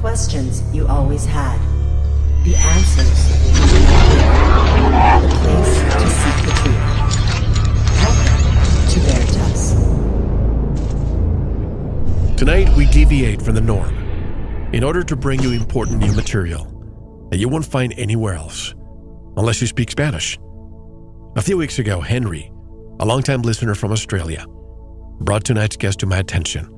questions you always had. The answers you never knew. The place to seek the truth. Welcome to VERITAS. Tonight we deviate from the norm in order to bring you important new material that you won't find anywhere else, unless you speak Spanish. A few weeks ago, Henry, a longtime listener from Australia, brought tonight's guest to my attention.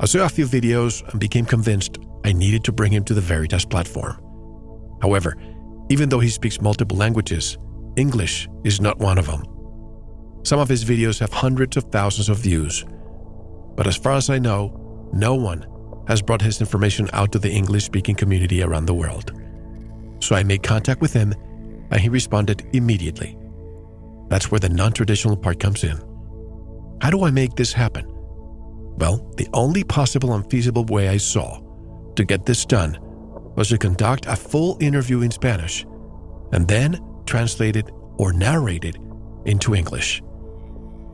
I saw a few videos and became convinced I needed to bring him to the VERITAS platform. However, even though he speaks multiple languages, English is not one of them. Some of his videos have hundreds of thousands of views, but as far as I know, no one has brought his information out to the English-speaking community around the world. So I made contact with him, and he responded immediately. That's where the non-traditional part comes in. How do I make this happen? Well, the only possible and feasible way I saw to get this done was to conduct a full interview in Spanish and then translate it or narrate it into English.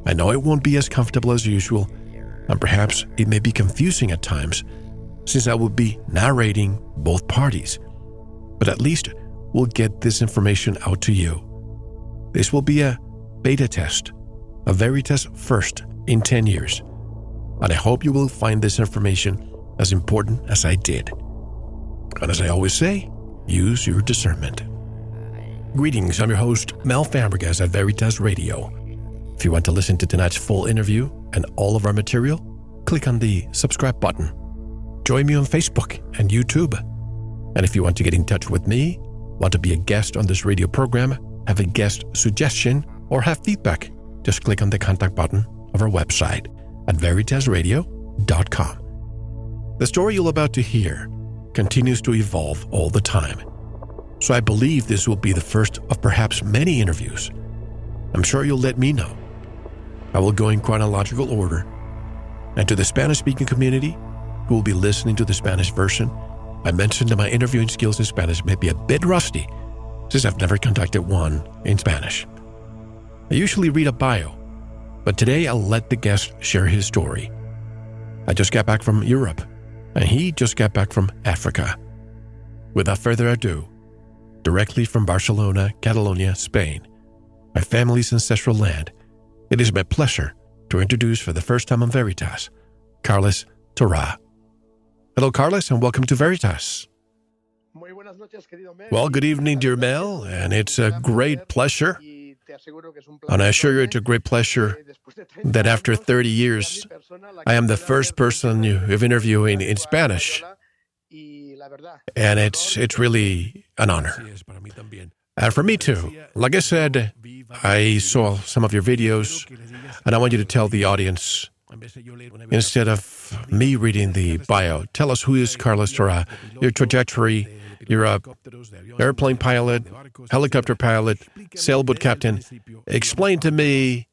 I know it won't be as comfortable as usual, and perhaps it may be confusing at times, since I will be narrating both parties. But at least we'll get this information out to you. This will be a beta test, a VERITAS first in 10 years. And I hope you will find this information as important as I did. And as I always say, use your discernment. Greetings, I'm your host, Mel Fabregas at VERITAS Radio. If you want to listen to tonight's full interview and all of our material, click on the subscribe button. Join me on Facebook and YouTube. And if you want to get in touch with me, want to be a guest on this radio program, have a guest suggestion, or have feedback, just click on the contact button of our website at veritasradio.com. The story you're about to hear continues to evolve all the time, so I believe this will be the first of perhaps many interviews. I'm sure you'll let me know. I will go in chronological order, and to the Spanish-speaking community who will be listening to the Spanish version, I mentioned that my interviewing skills in Spanish may be a bit rusty, since I've never conducted one in Spanish. I usually read a bio, but today I'll let the guest share his story. I just got back from Europe, and he just got back from Africa. Without further ado, directly from Barcelona, Catalonia, Spain, my family's ancestral land, it is my pleasure to introduce for the first time on VERITAS, Carles Tora. Hello, Carles, and welcome to VERITAS. Well, good evening, dear Mel, and it's a great pleasure. And I assure you it's a great pleasure that after 30 years, I am the first person you've interviewed in Spanish. And it's really an honor. And for me too. Like I said, I saw some of your videos, and I want you to tell the audience, instead of me reading the bio, tell us who is Carles Tora, your trajectory. You're a airplane pilot, helicopter pilot, sailboat captain. Explain to me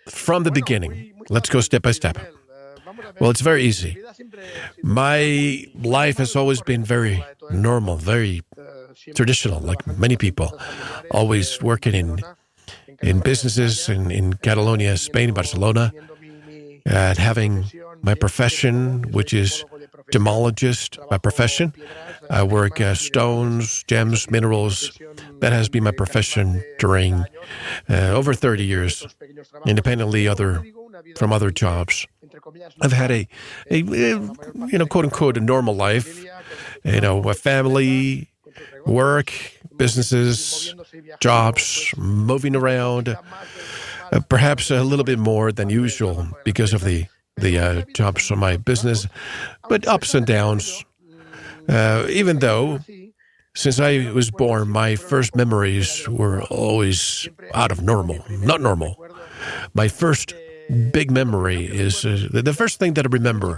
from the beginning. Let's go step by step. Well, it's very easy. My life has always been very normal, very traditional, like many people. Always working in businesses in Catalonia, Spain, Barcelona, and having my profession, which is gemologist, my profession. I work stones, gems, minerals. That has been my profession during over 30 years, independently from other jobs. I've had a quote unquote, a normal life, a family, work, businesses, jobs, moving around, perhaps a little bit more than usual because of the jobs on my business, but ups and downs. Even though, since I was born, my first memories were always out of normal, not normal. My first big memory is the first thing that I remember.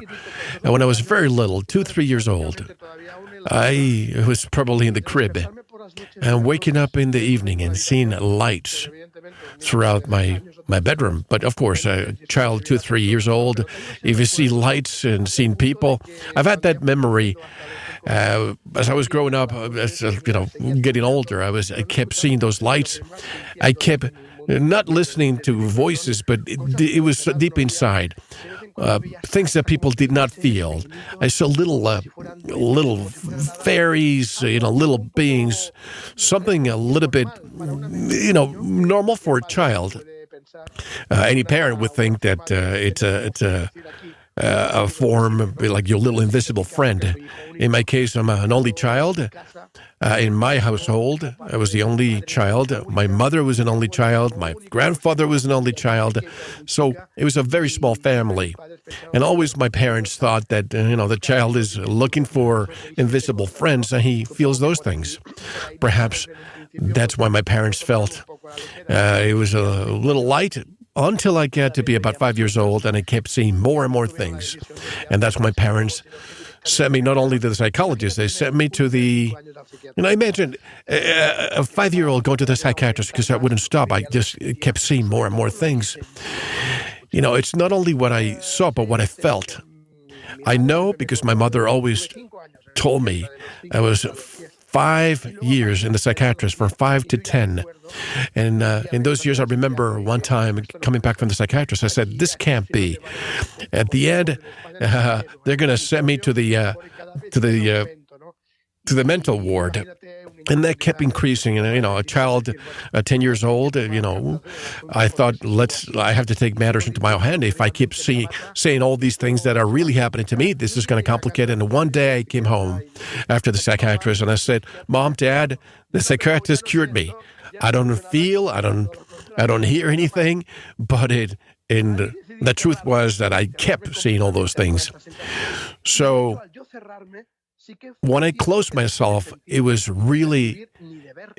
And when I was very little, 2-3 years old, I was probably in the crib and waking up in the evening and seeing lights throughout my bedroom. But of course, a child 2-3 years old, if you see lights and seeing people, I've had that memory. As I was growing up, getting older, I kept seeing those lights. I kept not listening to voices, but it was deep inside. things that people did not feel. I saw little fairies, little beings, something a little bit, normal for a child. Any parent would think that it's a form like your little invisible friend. In my case, I'm an only child. In my household, I was the only child. My mother was an only child. My grandfather was an only child. So it was a very small family. And always my parents thought that, the child is looking for invisible friends and he feels those things. Perhaps that's why my parents felt it was a little light until I got to be about 5 years old and I kept seeing more and more things. And that's when my parents sent me not only to the psychologist, they sent me to I imagine a 5-year-old going to the psychiatrist because I wouldn't stop. I just kept seeing more and more things. It's not only what I saw, but what I felt. I know because my mother always told me I was 5 years in the psychiatrist, from 5 to 10. And in those years, I remember one time coming back from the psychiatrist, I said, this can't be. At the end, they're going to send me to the mental ward. And that kept increasing. And, a child 10 years old, I thought, I have to take matters into my own hand. If I keep saying all these things that are really happening to me, this is going to complicate it. And one day I came home after the psychiatrist and I said, Mom, Dad, the psychiatrist cured me. I don't feel, I don't hear anything, but the truth was that I kept seeing all those things. So when I closed myself, it was really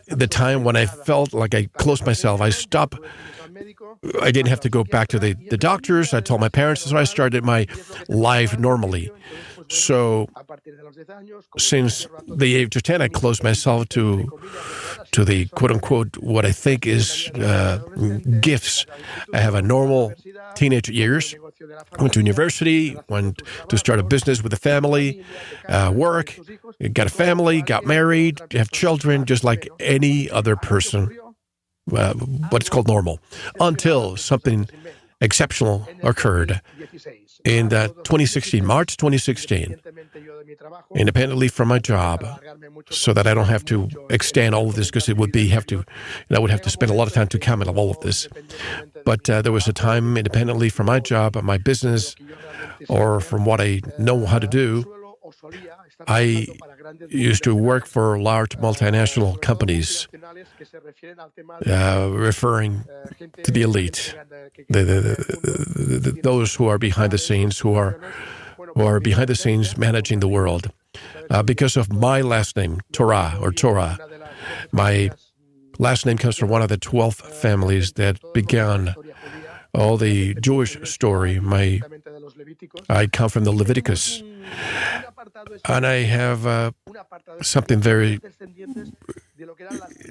the time when I felt like I closed myself. I stopped. I didn't have to go back to the doctors. I told my parents, so I started my life normally. So since the age of 10, I closed myself to the quote-unquote what I think is gifts. I have a normal teenage years, went to university, went to start a business with a family, work, got a family, got married, have children, just like any other person. What is called normal, until something exceptional occurred in March 2016, independently from my job, so that I don't have to extend all of this, because I would have to spend a lot of time to comment on all of this. But there was a time, independently from my job, my business, or from what I know how to do, I used to work for large multinational companies, referring to the elite, those who are behind the scenes, who are behind the scenes managing the world. Because of my last name, Tora, my last name comes from one of the 12 families that began all the Jewish story. I come from the Leviticus. And I have something very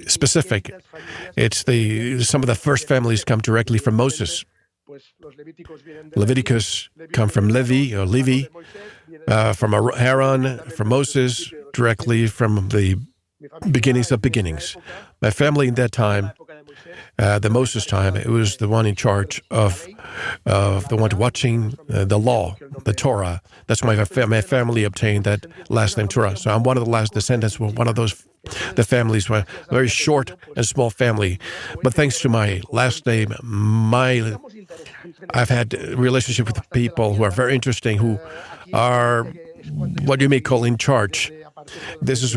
specific. It's some of the first families come directly from Moses. Leviticus come from Levi, from Aaron, from Moses, directly from the beginnings of beginnings. My family in that time, the Moses time, it was the one in charge of the one watching the law, the Torah. That's why my family obtained that last name, Torah. So I'm one of the last descendants, one of those. The families were a very short and small family. But thanks to my last name, I've had a relationship with people who are very interesting, who are what you may call in charge. This is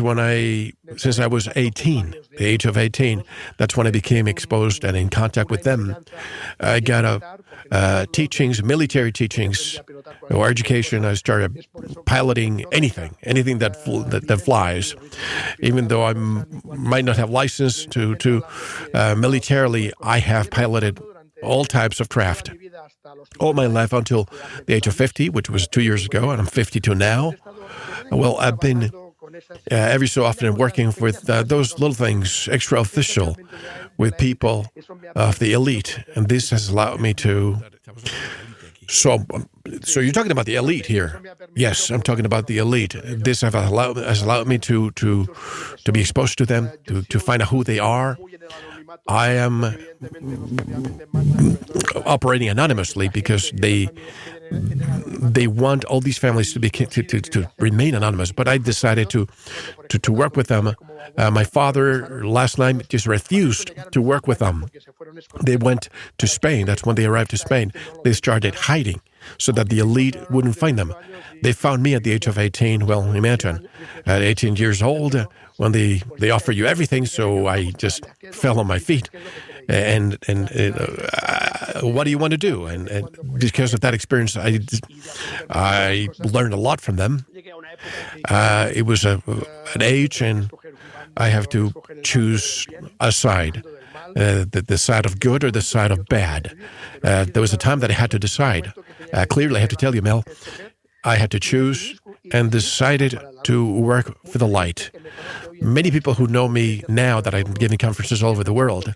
since I was 18, the age of 18, that's when I became exposed and in contact with them. I got teachings, military teachings, or education. I started piloting anything that flies. Even though I might not have license to militarily, I have piloted all types of craft all my life until the age of 50, which was 2 years ago, and I'm 52 now. Well, I've been every so often working with those little things, extra official, with people of the elite. And this has allowed me to... So you're talking about the elite here. Yes, I'm talking about the elite. This has allowed me to be exposed to them, to find out who they are. I am operating anonymously because they they want all these families to remain anonymous. But I decided to work with them. My father last night just refused to work with them. They went to Spain. That's when they arrived to Spain. They started hiding so that the elite wouldn't find them. They found me at the age of 18. Well, imagine, at 18 years old, when they offer you everything. So I just fell on my feet. And what do you want to do? And because of that experience, I learned a lot from them. It was an age, and I have to choose a side, the side of good or the side of bad. There was a time that I had to decide. Clearly, I have to tell you, Mel, I had to choose and decided to work for the light. Many people who know me now that I'm giving conferences all over the world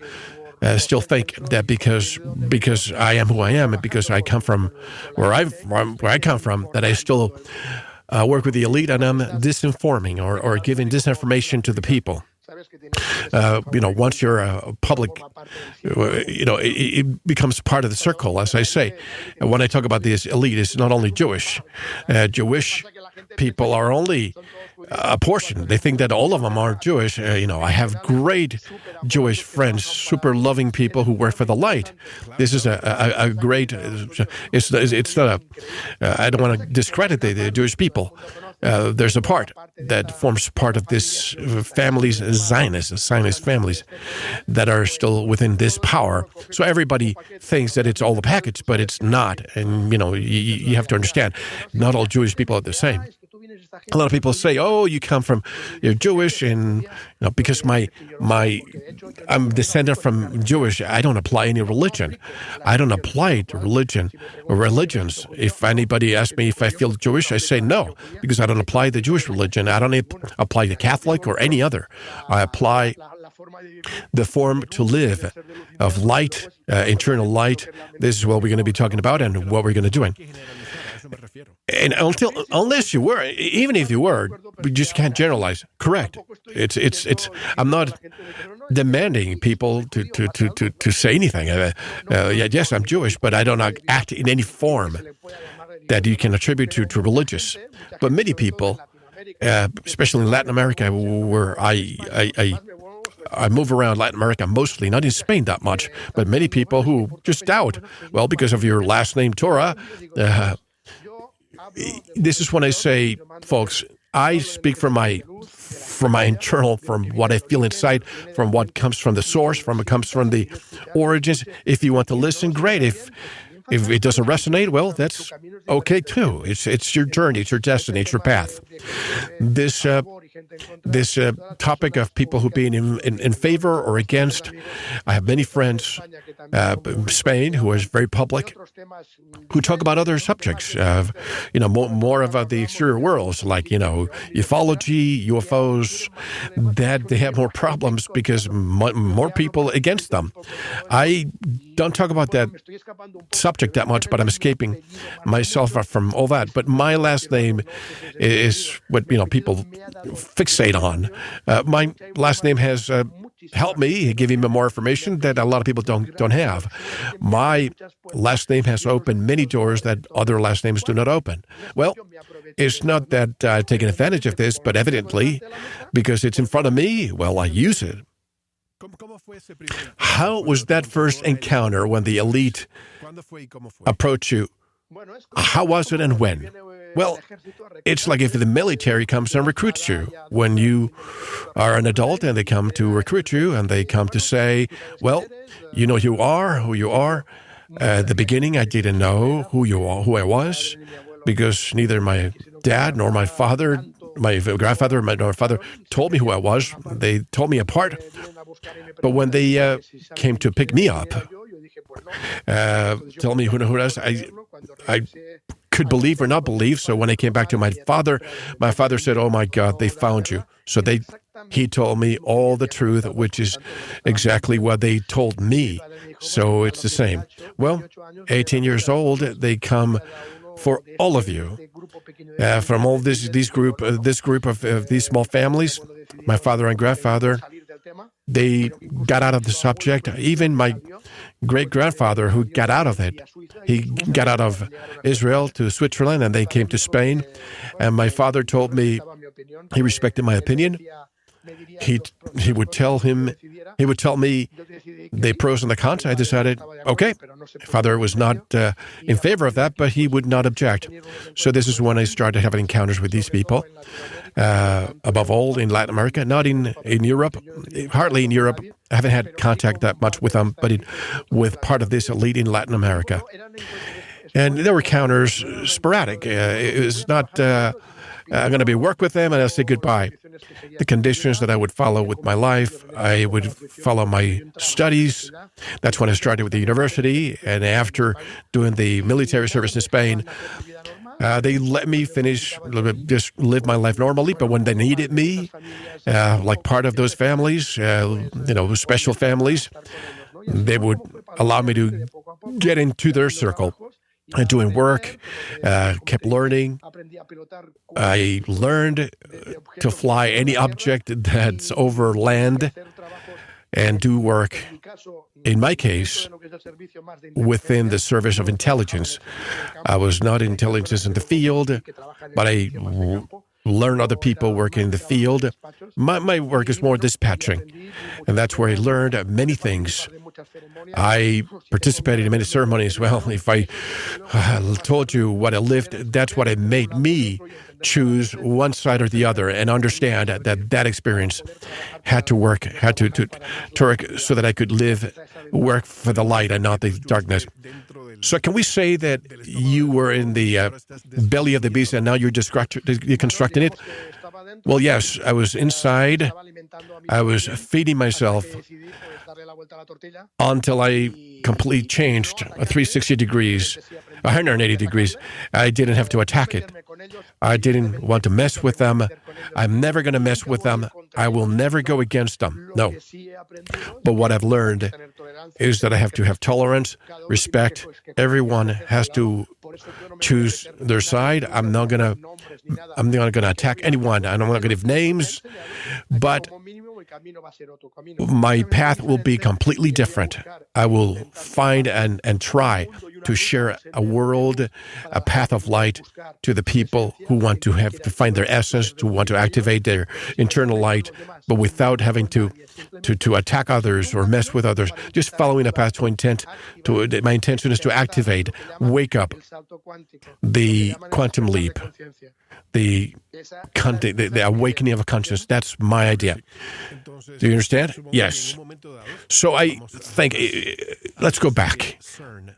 still think that because I am who I am and because I come from where I come from, that I still work with the elite and I'm disinforming or giving disinformation to the people. Once you're a public, it becomes part of the circle, as I say. And when I talk about this elite, it's not only Jewish. Jewish people are only a portion. They think that all of them are Jewish. I have great Jewish friends, super loving people who work for the light. This is a great. It's not a. I don't want to discredit the Jewish people. There's a part that forms part of this families, Zionist families, that are still within this power. So everybody thinks that it's all the package, but it's not. And you have to understand, not all Jewish people are the same. A lot of people say, "Oh, you're Jewish," and because I'm descended from Jewish, I don't apply any religion. I don't apply to religion or religions. If anybody asks me if I feel Jewish, I say no, because I don't apply the Jewish religion. I don't apply the Catholic or any other. I apply the form to live of light, internal light. This is what we're going to be talking about and what we're going to do. And unless you were, even if you were, we just can't generalize. Correct. It's. I'm not demanding people to say anything. Yes, I'm Jewish, but I don't act in any form that you can attribute to religious. But many people, especially in Latin America, where I move around Latin America mostly, not in Spain that much, but many people who just doubt, well, because of your last name, Tora. This is when I say, folks, I speak from my internal, from what I feel inside, from what comes from the source, from what comes from the origins. If you want to listen, great. If it doesn't resonate, well, that's okay too. It's your journey, it's your destiny, it's your path. This topic of people who being in favor or against, I have many friends in Spain who is very public, who talk about other subjects, more about the exterior worlds, like, ufology, UFOs, that they have more problems because more people against them. I don't talk about that subject that much, but I'm escaping myself from all that. But my last name is what people fixate on. My last name has helped me, giving me more information that a lot of people don't have. My last name has opened many doors that other last names do not open. Well, it's not that I've taken advantage of this, but evidently, because it's in front of me, well, I use it. How was that first encounter when the elite approached you? How was it and when? Well, it's like if the military comes and recruits you. When you are an adult and they come to recruit you and they come to say, well, you know who you are. At the beginning, I didn't know who I was, because neither my dad nor my father, my grandfather, nor my father told me who I was. They told me apart. But when they came to pick me up, tell me who I was, I could believe or not believe. So when I came back to my father said, "Oh my God, they found you." So he told me all the truth, which is exactly what they told me. So it's the same. Well, 18 years old, they come for all of you, from all this group of these small families, my father and grandfather. they got out of the subject. Even my great-grandfather, who got out of it, he got out of Israel to Switzerland, and they came to Spain. And my father told me he respected my opinion. He would tell me the pros and the cons. I decided, okay, father was not in favor of that, but he would not object. So this is when I started having encounters with these people. Above all in Latin America, not in Europe, hardly in Europe. I haven't had contact that much with them, but with part of this elite in Latin America. And there were encounters sporadic. It was not, I'm going to be work with them and I'll say goodbye. The conditions that I would follow with my life, I would follow my studies. That's when I started with the university. And after doing the military service in Spain, they let me finish, just live my life normally. But when they needed me, like part of those families, special families, they would allow me to get into their circle. Doing work, kept learning. I learned to fly any object that's over land and do work, in my case, within the service of intelligence. I was not intelligence in the field, but I learn other people working in the field. My work is more dispatching, and that's where I learned many things. I participated in many ceremonies. Well, if I told you what I lived, that's what it made me choose one side or the other and understand that experience had to work so that I could work for the light and not the darkness. So can we say that you were in the belly of the beast and now you're deconstructing it? Well, yes, I was inside. I was feeding myself until I completely changed 360 degrees, 180 degrees. I didn't have to attack it. I didn't want to mess with them. I'm never going to mess with them. I will never go against them. No. But what I've learned is that I have to have tolerance, respect. Everyone has to choose their side. I'm not going to attack anyone. I'm not going to give names, but my path will be completely different. I will find and try to share a world, a path of light to the people who want to find their essence, to want to activate their internal light, but without having to attack others or mess with others. Just following a path to intent. My intention is to activate, wake up, the quantum leap, the awakening of a consciousness. That's my idea. Do you understand? Yes. So I think, let's go back.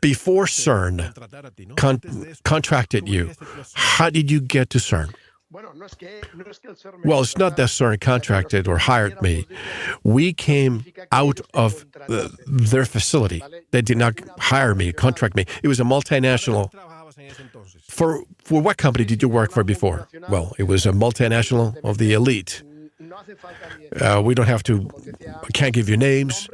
Before CERN contracted you, how did you get to CERN? Well, it's not that CERN contracted or hired me. We came out of their facility. They did not hire me, contract me. It was a multinational. For what company did you work for before? Well, it was a multinational of the elite. We don't have to, I can't give you names,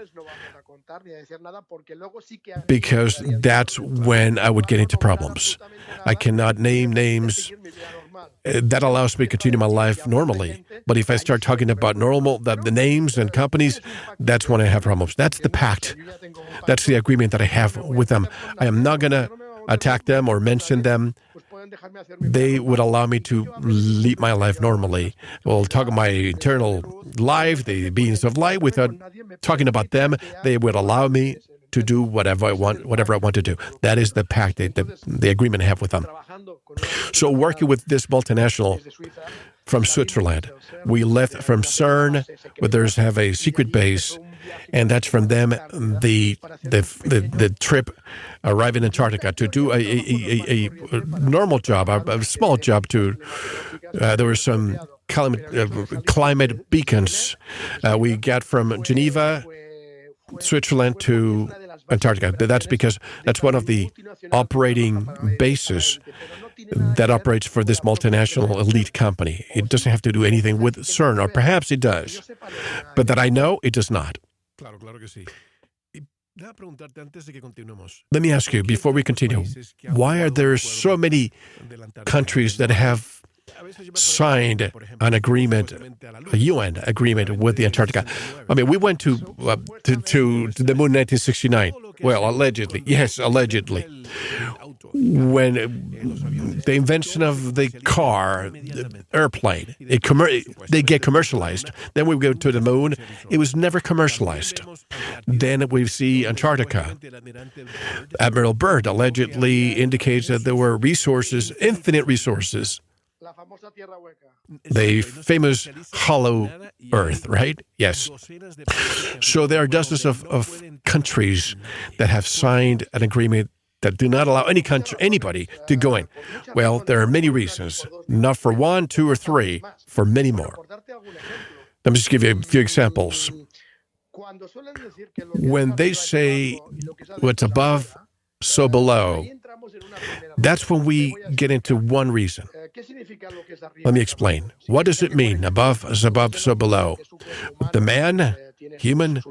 because that's when I would get into problems. I cannot name names. That allows me to continue my life normally. But if I start talking about the names and companies, that's when I have problems. That's the pact. That's the agreement that I have with them. I am not going to attack them or mention them. They would allow me to lead my life normally. We'll talk about my internal life, the beings of light, without talking about them. They would allow me to do whatever I want to do. That is the pact, the agreement I have with them. So working with this multinational from Switzerland, we left from CERN, where there's have a secret base, and that's from them the trip arrive in Antarctica to do a normal job, a small job. There were some climate beacons we got from Geneva, Switzerland to Antarctica. That's because that's one of the operating bases that operates for this multinational elite company. It doesn't have to do anything with CERN, or perhaps it does. But that I know, it does not. Let me ask you, before we continue, why are there so many countries that have signed an agreement, a UN agreement with the Antarctica. I mean, we went to the moon in 1969. Well, allegedly. Yes, allegedly. When the invention of the car, the airplane, they get commercialized. Then we go to the moon. It was never commercialized. Then we see Antarctica. Admiral Byrd allegedly indicates that there were resources, infinite resources. The famous hollow Earth, right? Yes. So there are dozens of countries that have signed an agreement that do not allow anybody to go in. Well, there are many reasons, not for one, two, or three, for many more. Let me just give you a few examples. When they say what's above, so below, that's when we get into one reason. Let me explain. What does it mean? Above is above, so below. The man, human,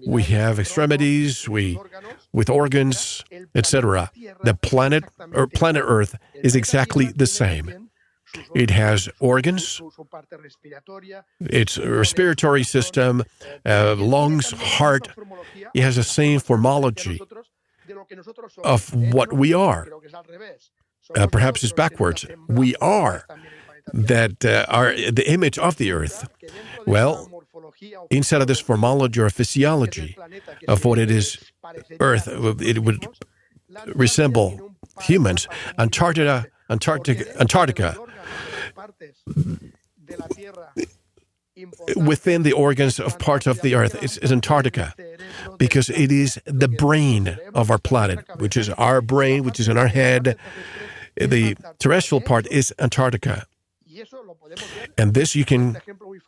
we have extremities, with organs, etc. The planet, or planet Earth, is exactly the same. It has organs, its respiratory system, lungs, heart. It has the same formology of what we are. Perhaps it's backwards. We are the image of the Earth. Well, inside of this formology or physiology of what it is, Earth, it would resemble humans. Antarctica, within the organs of parts of the Earth is Antarctica, because it is the brain of our planet, which is our brain, which is in our head. The terrestrial part is Antarctica. And this you can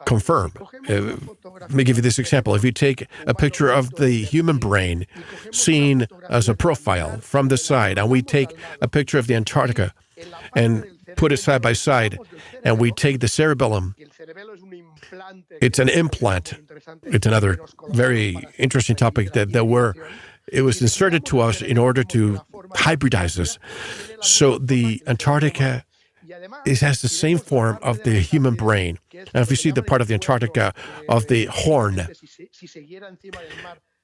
confirm. Let me give you this example. If you take a picture of the human brain seen as a profile from the side, and we take a picture of the Antarctica and put it side by side, and we take the cerebellum, it's an implant. It's another very interesting topic that it was inserted to us in order to hybridize us. So the Antarctica, it has the same form of the human brain. And if you see the part of the Antarctica of the horn,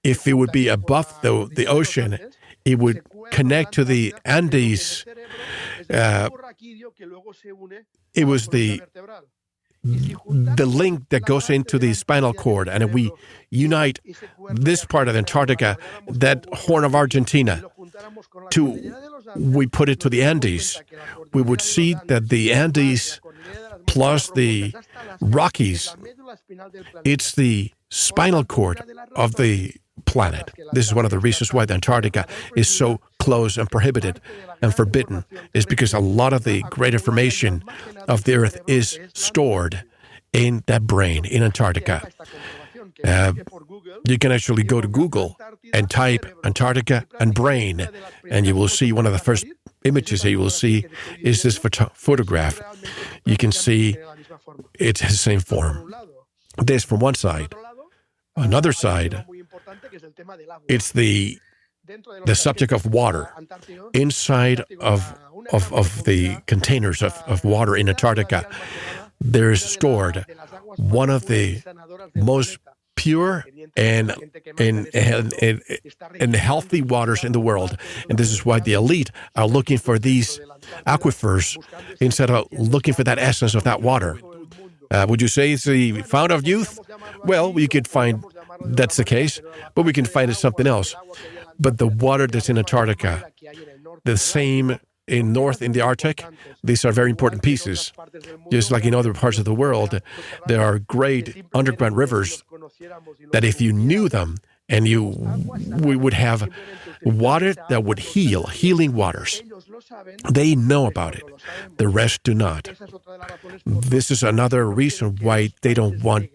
if it would be above the ocean, it would connect to the Andes. It was the link that goes into the spinal cord, and if we unite this part of Antarctica, that horn of Argentina, we put it to the Andes, we would see that the Andes plus the Rockies, it's the spinal cord of the planet. This is one of the reasons why the Antarctica is so close and prohibited and forbidden, is because a lot of the great information of the Earth is stored in that brain in Antarctica. You can actually go to Google and type Antarctica and brain, and you will see one of the first images that you will see is this photograph. You can see it's the same form. This from one side. Another side, it's the subject of water. Inside of the containers of water in Antarctica, there's stored one of the most pure and healthy waters in the world. And this is why the elite are looking for these aquifers instead of looking for that essence of that water. Would you say it's the fount of youth? Well, we could find that's the case, but we can find it something else. But the water that's in Antarctica, the same in the Arctic, these are very important pieces. Just like in other parts of the world, there are great underground rivers that if you knew them, and we would have water that would healing waters. They know about it. The rest do not. This is another reason why they don't want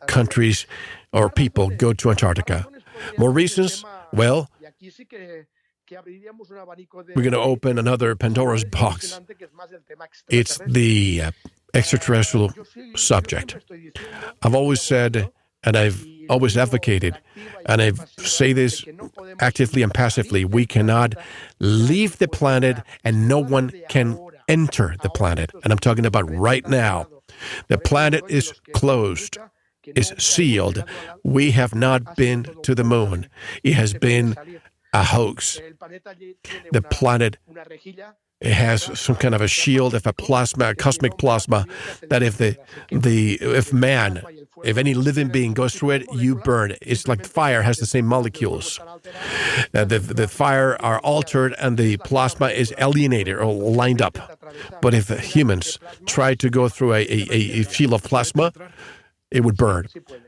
countries or people go to Antarctica. More reasons? Well, we're going to open another Pandora's box. It's the extraterrestrial subject. I've always said, and I've always advocated, and I say this actively and passively, we cannot leave the planet and no one can enter the planet, and I'm talking about right now, the planet is closed, is sealed. We have not been to the moon. It has been a hoax. The planet has some kind of a shield, if a cosmic plasma, that if any living being goes through it, you burn. It's like fire has the same molecules. The fire are altered and the plasma is alienated or lined up. But if humans try to go through a shield of plasma, it would burn.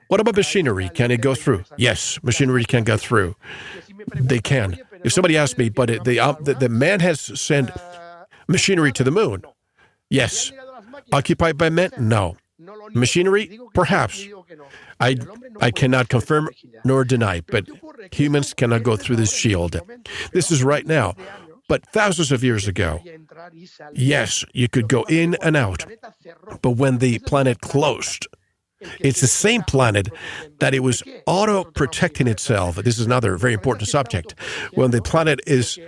What about machinery? Can it go through? Yes, machinery can go through. They can. If somebody asks me, but the man has sent machinery to the moon. Yes. Occupied by men? No. Machinery? Perhaps. I cannot confirm nor deny, but humans cannot go through this shield. This is right now. But thousands of years ago, yes, you could go in and out. But when the planet closed, it's the same planet that it was auto-protecting itself. This is another very important subject. When the planet is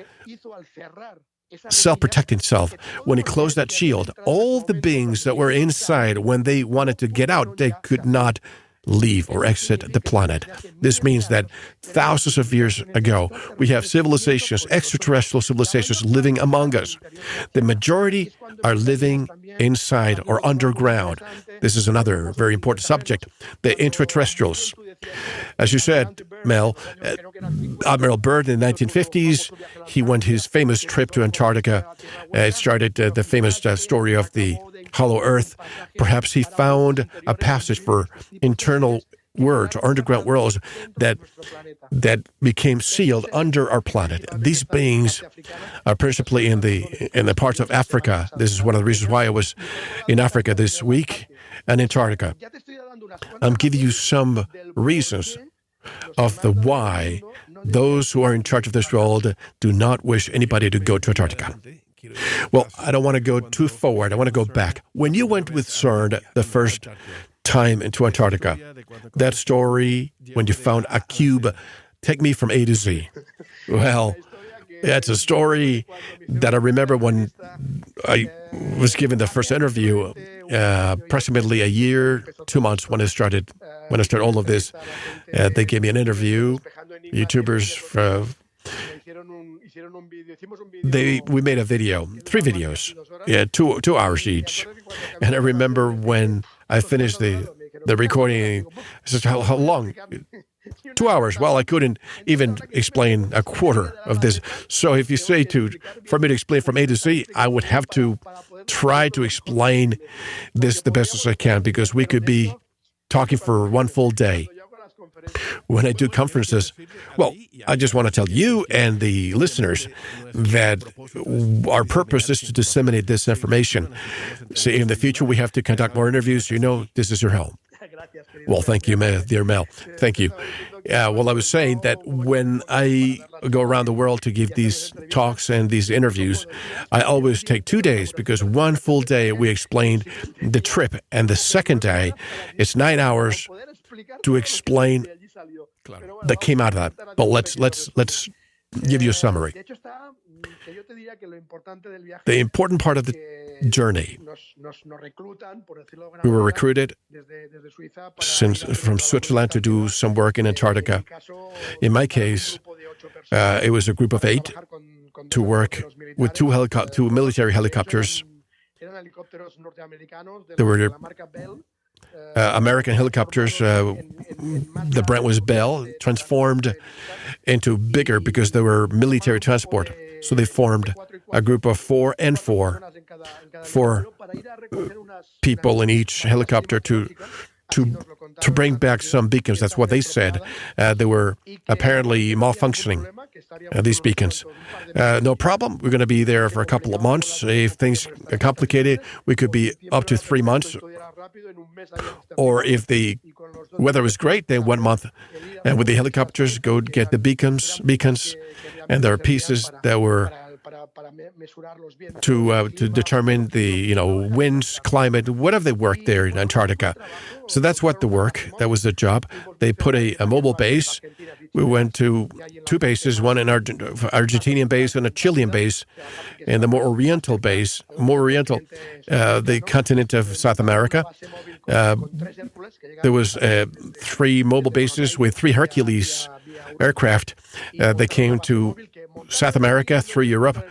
self-protecting itself, when it closed that shield, all the beings that were inside, when they wanted to get out, they could not leave or exit the planet. This means that thousands of years ago, we have civilizations, extraterrestrial civilizations living among us. The majority are living inside or underground. This is another very important subject, the extraterrestrials. As you said, Mel, Admiral Byrd in the 1950s, he went his famous trip to Antarctica. It started the famous story of the hollow earth. Perhaps he found a passage for internal worlds or underground worlds that became sealed under our planet. These beings are principally in the parts of Africa. This is one of the reasons why I was in Africa this week and Antarctica. I'm giving you some reasons of the why those who are in charge of this world do not wish anybody to go to Antarctica. Well, I don't want to go too forward. I want to go back. When you went with CERN the first time into Antarctica, that story, when you found a cube, take me from A to Z. Well, that's a story that I remember when I was given the first interview, approximately a year, 2 months when I started all of this. They gave me an interview. YouTubers, we made a video, 3 videos, 2 hours each. And I remember when I finished the recording, I said, how long? 2 hours. Well, I couldn't even explain a quarter of this. So if you say for me to explain from A to Z, I would have to try to explain this the best as I can, because we could be talking for one full day. When I do conferences, well, I just want to tell you and the listeners that our purpose is to disseminate this information. So in the future, we have to conduct more interviews. You know, this is your home. Well, thank you, dear Mel. Thank you. Well, I was saying that when I go around the world to give these talks and these interviews, I always take 2 days, because one full day we explained the trip, and the second day, it's 9 hours to explain that came out of that. But let's give you a summary. The important part of the journey, we were recruited from Switzerland to do some work in Antarctica. In my case, it was a group of 8 to work with 2 military helicopters. There were American helicopters. The brand was Bell, transformed into bigger because they were military transport. So they formed a group of 4 people in each helicopter to bring back some beacons. That's what they said. They were apparently malfunctioning, these beacons. No problem. We're going to be there for a couple of months. If things are complicated, we could be up to 3 months. Or if the weather was great, then 1 month. And with the helicopters, go get the beacons. And there are pieces that were to determine the winds, climate, whatever they work there in Antarctica. So that's what the work. That was the job. They put a mobile base We went to two bases, one an Argentinian base and a Chilean base, and the more oriental, the continent of South America. There was 3 mobile bases with 3 Hercules aircraft. They came to South America through Europe.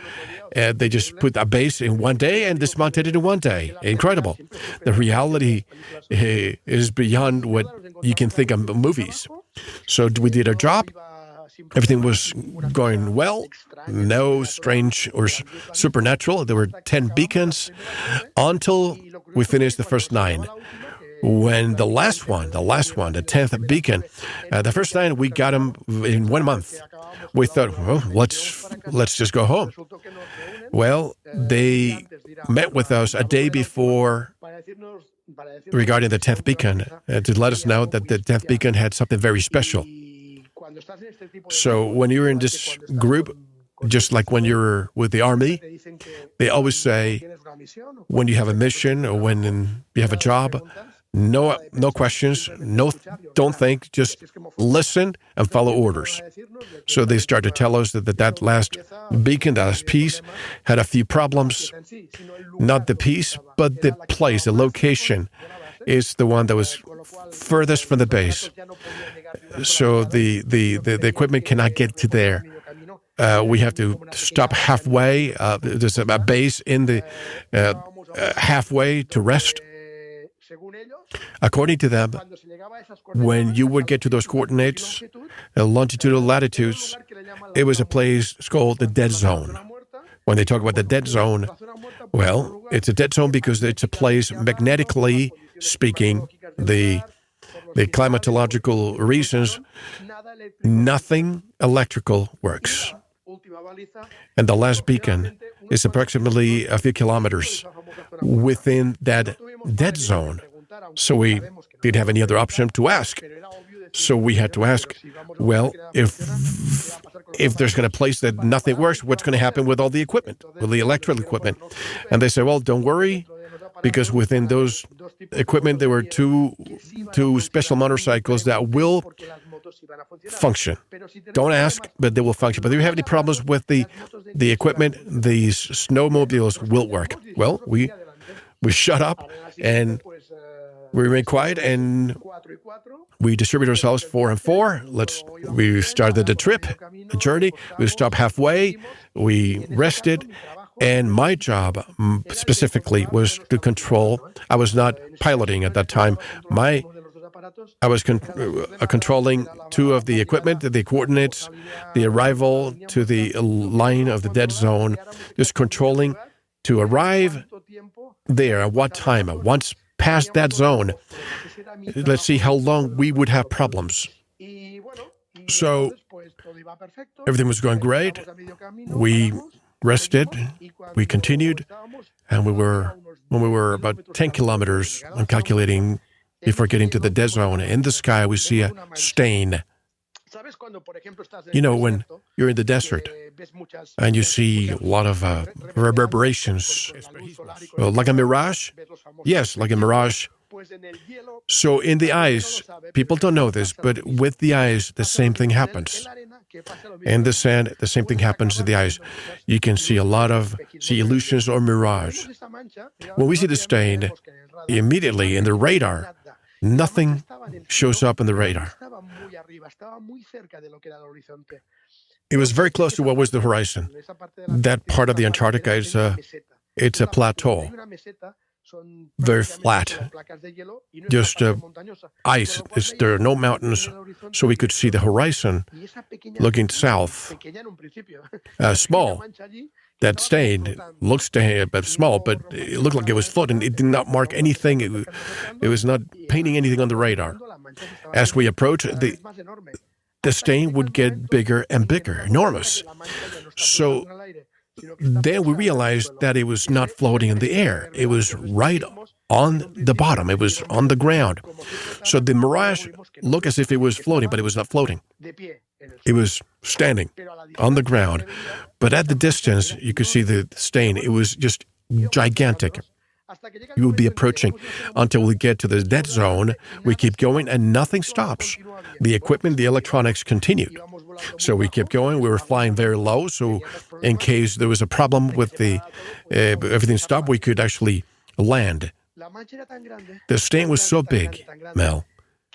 They just put a base in one day and dismounted it in one day. Incredible. The reality is beyond what you can think of movies. So we did our job. Everything was going well. No strange or supernatural. There were 10 beacons until we finished the first 9. When the last one, the 10th beacon, the first 9, we got them in 1 month. We thought, well, let's just go home. Well, they met with us a day before regarding the 10th beacon to let us know that the 10th beacon had something very special. So when you're in this group, just like when you're with the army, they always say, when you have a mission or when you have a job, no questions, don't think, just listen and follow orders. So they start to tell us that last beacon, that last piece, had a few problems. Not the piece, but the place, the location is the one that was furthest from the base. So the equipment cannot get to there. We have to stop halfway. There's a base in the halfway to rest. According to them, when you would get to those coordinates, longitudinal latitudes, it was a place called the dead zone. When they talk about the dead zone, well, it's a dead zone because it's a place, magnetically speaking, the climatological reasons, nothing electrical works. And the last beacon is approximately a few kilometers within that dead zone. So we didn't have any other option to ask. So we had to ask, well, if there's going to be a place that nothing works, what's going to happen with all the equipment, with the electrical equipment? And they said, well, don't worry, because within those equipment, there were two special motorcycles that will function. Don't ask, but they will function. But if you have any problems with the equipment, these snowmobiles will work. Well, we shut up and we remained quiet and we distributed ourselves 4 and 4. We started the trip, the journey. We stopped halfway. We rested. And my job specifically was to control. I was not piloting at that time. I was controlling 2 of the equipment, the coordinates, the arrival to the line of the dead zone, just controlling to arrive there at what time. Once past that zone, let's see how long we would have problems. So everything was going great. We rested, we continued, and when we were about 10 kilometers, I'm calculating, before getting to the dead zone, in the sky we see a stain. You know, when you're in the desert and you see a lot of reverberations, like a mirage? Yes, like a mirage. So in the ice, people don't know this, but with the ice, the same thing happens. In the sand, the same thing happens to the ice. You can see a lot of illusions or mirage. When we see the stain, immediately in the radar, nothing shows up in the radar. It was very close to what was the horizon. That part of the Antarctica it's a plateau, very flat, just ice. There are no mountains, so we could see the horizon looking south. Small. That stain looks small, but it looked like it was floating. It did not mark anything. It was not painting anything on the radar. As we approached, the stain would get bigger and bigger, enormous. So then we realized that it was not floating in the air. It was right on the bottom. It was on the ground. So the mirage looked as if it was floating, but it was not floating. It was standing on the ground. But at the distance, you could see the stain. It was just gigantic. We would be approaching until we get to the dead zone. We keep going and nothing stops. The equipment, the electronics continued. So we kept going. We were flying very low. So in case there was a problem with the everything stopped, we could actually land. The stain was so big, Mel,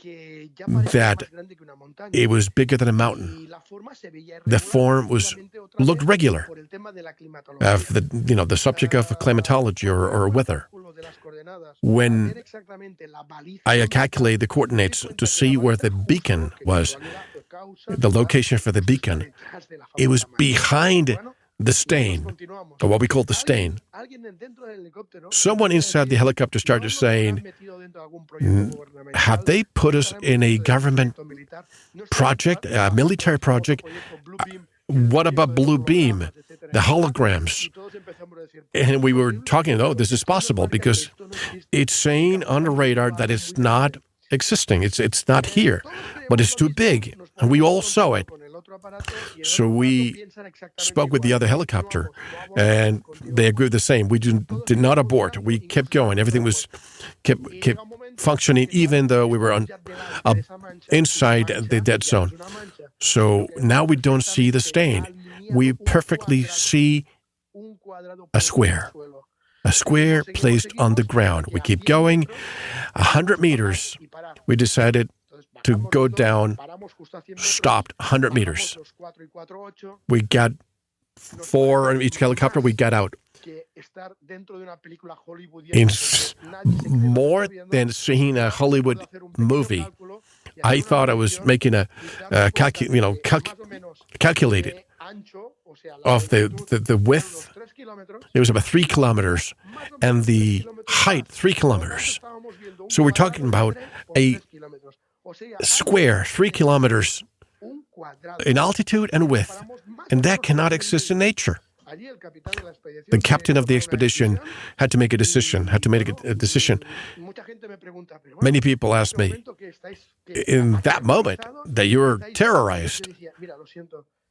that it was bigger than a mountain. The form looked regular of the subject of climatology or weather. When I calculated the coordinates to see where the beacon was, the location for the beacon, it was behind the stain, or what we call the stain. Someone inside the helicopter started saying, have they put us in a government project, a military project? What about Blue Beam, the holograms? And we were talking, this is possible because it's saying on the radar that it's not existing. It's not here, but it's too big. And we all saw it. So we spoke with the other helicopter, and they agreed the same. We did not abort. We kept going. Everything was kept functioning, even though we were inside the dead zone. So now we don't see the stain. We perfectly see a square placed on the ground. We keep going. 100 meters. We decided to go down, stopped 100 meters. We got 4 on each helicopter. We got out. In more than seeing a Hollywood movie, I thought I was making a calculated of the width. It was about 3 kilometers, and the height 3 kilometers. So we're talking about a square 3 kilometers in altitude and width, and that cannot exist in nature. The captain of the expedition had to make a decision. Many people asked me, in that moment, that you were terrorized.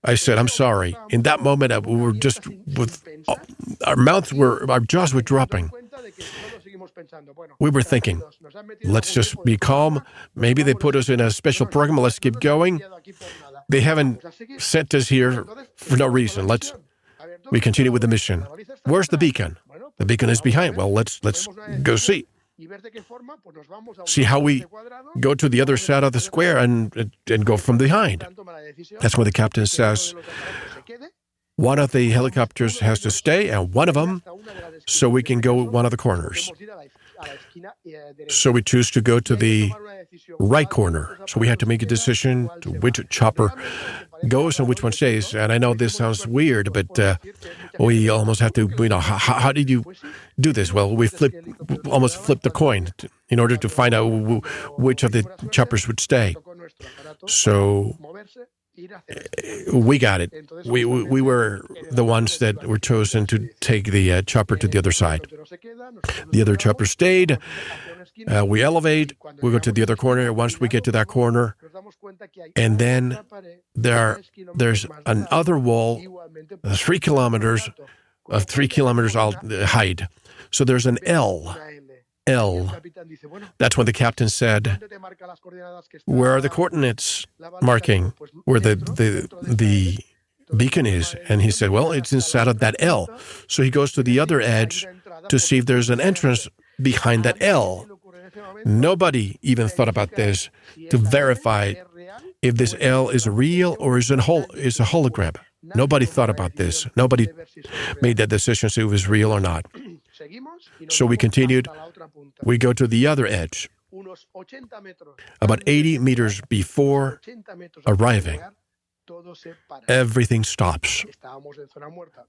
I said, I'm sorry. In that moment, we were just our jaws were dropping. We were thinking, let's just be calm. Maybe they put us in a special program. Let's keep going. They haven't sent us here for no reason. We continue with the mission. Where's the beacon? The beacon is behind. Well, let's go see. See how we go to the other side of the square and go from behind. That's when the captain says, one of the helicopters has to stay, and one of them, so we can go one of the corners. So we choose to go to the right corner. So we had to make a decision to which chopper goes and which one stays. And I know this sounds weird, but we almost have to, how did you do this? Well, we almost flipped the coin in order to find out which of the choppers would stay. So we got it. We were the ones that were chosen to take the chopper to the other side. The other chopper stayed. We elevate. We go to the other corner. Once we get to that corner, and then there's another wall, 3 kilometers height. So there's an L. That's when the captain said, where are the coordinates marking where the beacon is? And he said, well, it's inside of that L. So he goes to the other edge to see if there's an entrance behind that L. Nobody even thought about this to verify if this L is real or is a hologram. Nobody thought about this. Nobody made that decision so it was real or not. So we continued. We go to the other edge. About 80 meters before arriving, everything stops.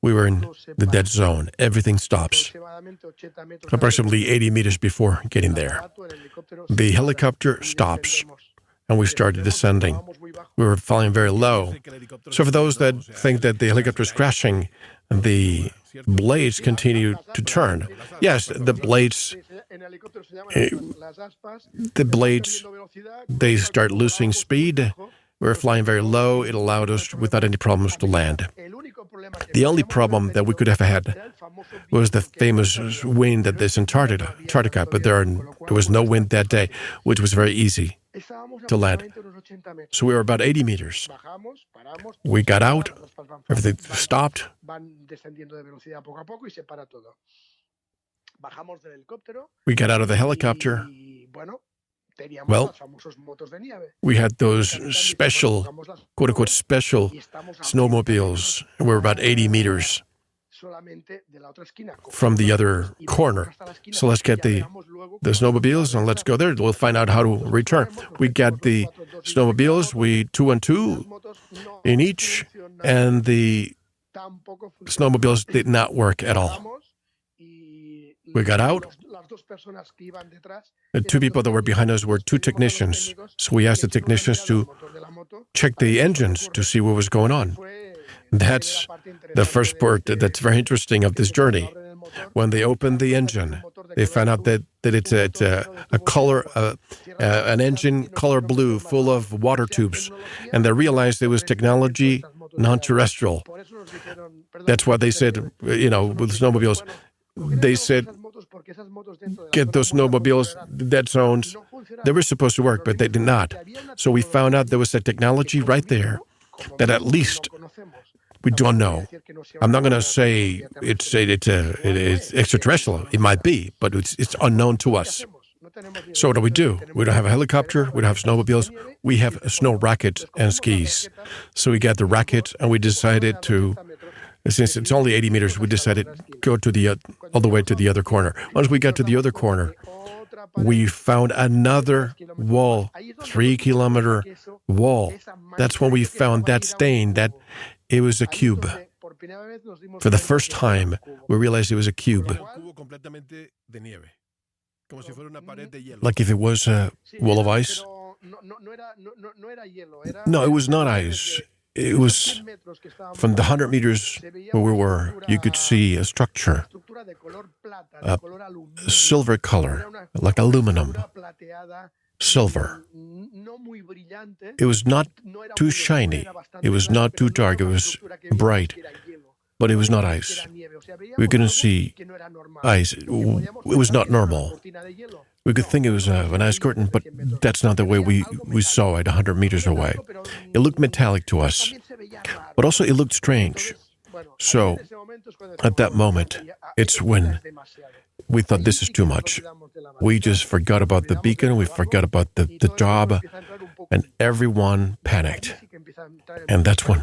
We were in the dead zone. Everything stops. Approximately 80 meters before getting there. The helicopter stops, and we started descending. We were flying very low. So for those that think that the helicopter is crashing, the blades continue to turn. Yes, the blades, they start losing speed. We were flying very low. It allowed us, without any problems, to land. The only problem that we could have had was the famous wind at this Antarctica, but there was no wind that day, which was very easy to land. So we were about 80 meters. We got out, everything stopped. We got out of the helicopter. Well, we had those special, quote-unquote, special snowmobiles. We were about 80 meters from the other corner. So let's get the snowmobiles and let's go there. We'll find out how to return. We got the snowmobiles, two and two in each, and the snowmobiles did not work at all. We got out. The two people that were behind us were two technicians. So we asked the technicians to check the engines to see what was going on. That's the first part that's very interesting of this journey. When they opened the engine, they found out that it's a color, an engine color blue full of water tubes. And they realized it was technology non-terrestrial. That's why they said, with snowmobiles, they said, get those snowmobiles, dead zones. They were supposed to work, but they did not. So we found out there was a technology right there that at least we don't know. I'm not going to say it's extraterrestrial. It might be, but it's unknown to us. So what do? We don't have a helicopter. We don't have snowmobiles. We have snow rackets and skis. So we got the racket, and we decided to, since it's only 80 meters, we decided to go to all the way to the other corner. Once we got to the other corner, we found another wall, 3-kilometer wall. That's when we found that stain, that it was a cube. For the first time, we realized it was a cube. Like if it was a wall of ice. No, it was not ice. It was from the 100 meters where we were, you could see a structure, a silver color, like aluminum, silver. It was not too shiny. It was not too dark. It was bright, but it was not ice. We couldn't see ice. It was not normal. We could think it was an ice curtain, but that's not the way we saw it 100 meters away. It looked metallic to us, but also it looked strange. So at that moment, it's when we thought this is too much. We just forgot about the beacon, we forgot about the job, and everyone panicked. And that's when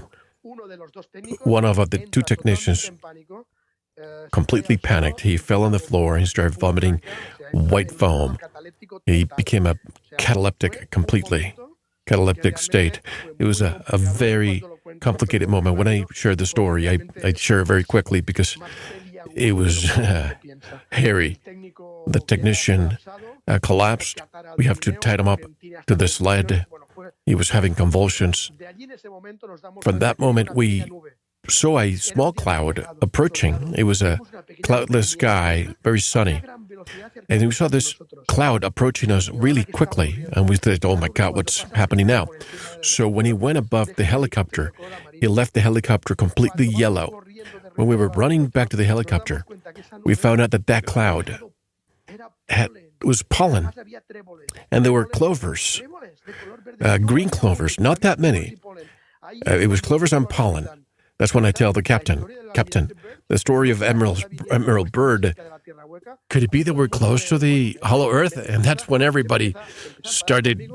one of the two technicians completely panicked. He fell on the floor and he started vomiting white foam. He became a cataleptic state. It was a very complicated moment. When I shared the story, I share it very quickly because it was hairy. The technician collapsed. We have to tie him up to the sled. He was having convulsions. From that moment, we saw a small cloud approaching. It was a cloudless sky, very sunny. And we saw this cloud approaching us really quickly. And we thought, oh my God, what's happening now? So when he went above the helicopter, he left the helicopter completely yellow. When we were running back to the helicopter, we found out that cloud was pollen. And there were clovers, green clovers, not that many. It was clovers and pollen. That's when I tell the captain, the story of Emerald Byrd. Could it be that we're close to the hollow earth? And that's when everybody started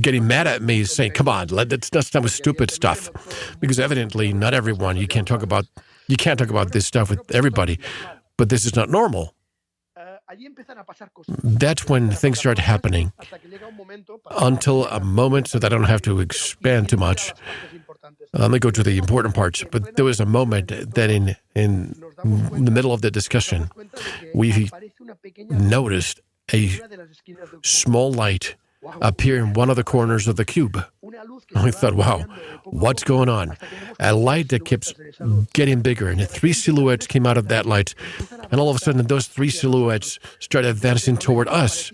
getting mad at me, saying, come on, let's not stop with stupid stuff. Because evidently, not everyone, you can't talk about this stuff with everybody, but this is not normal. That's when things start happening, until a moment, so that I don't have to expand too much. Let me go to the important parts. But there was a moment that in the middle of the discussion, we noticed a small light appear in one of the corners of the cube. And we thought, wow, what's going on? A light that keeps getting bigger, and 3 silhouettes came out of that light. And all of a sudden, those 3 silhouettes started advancing toward us.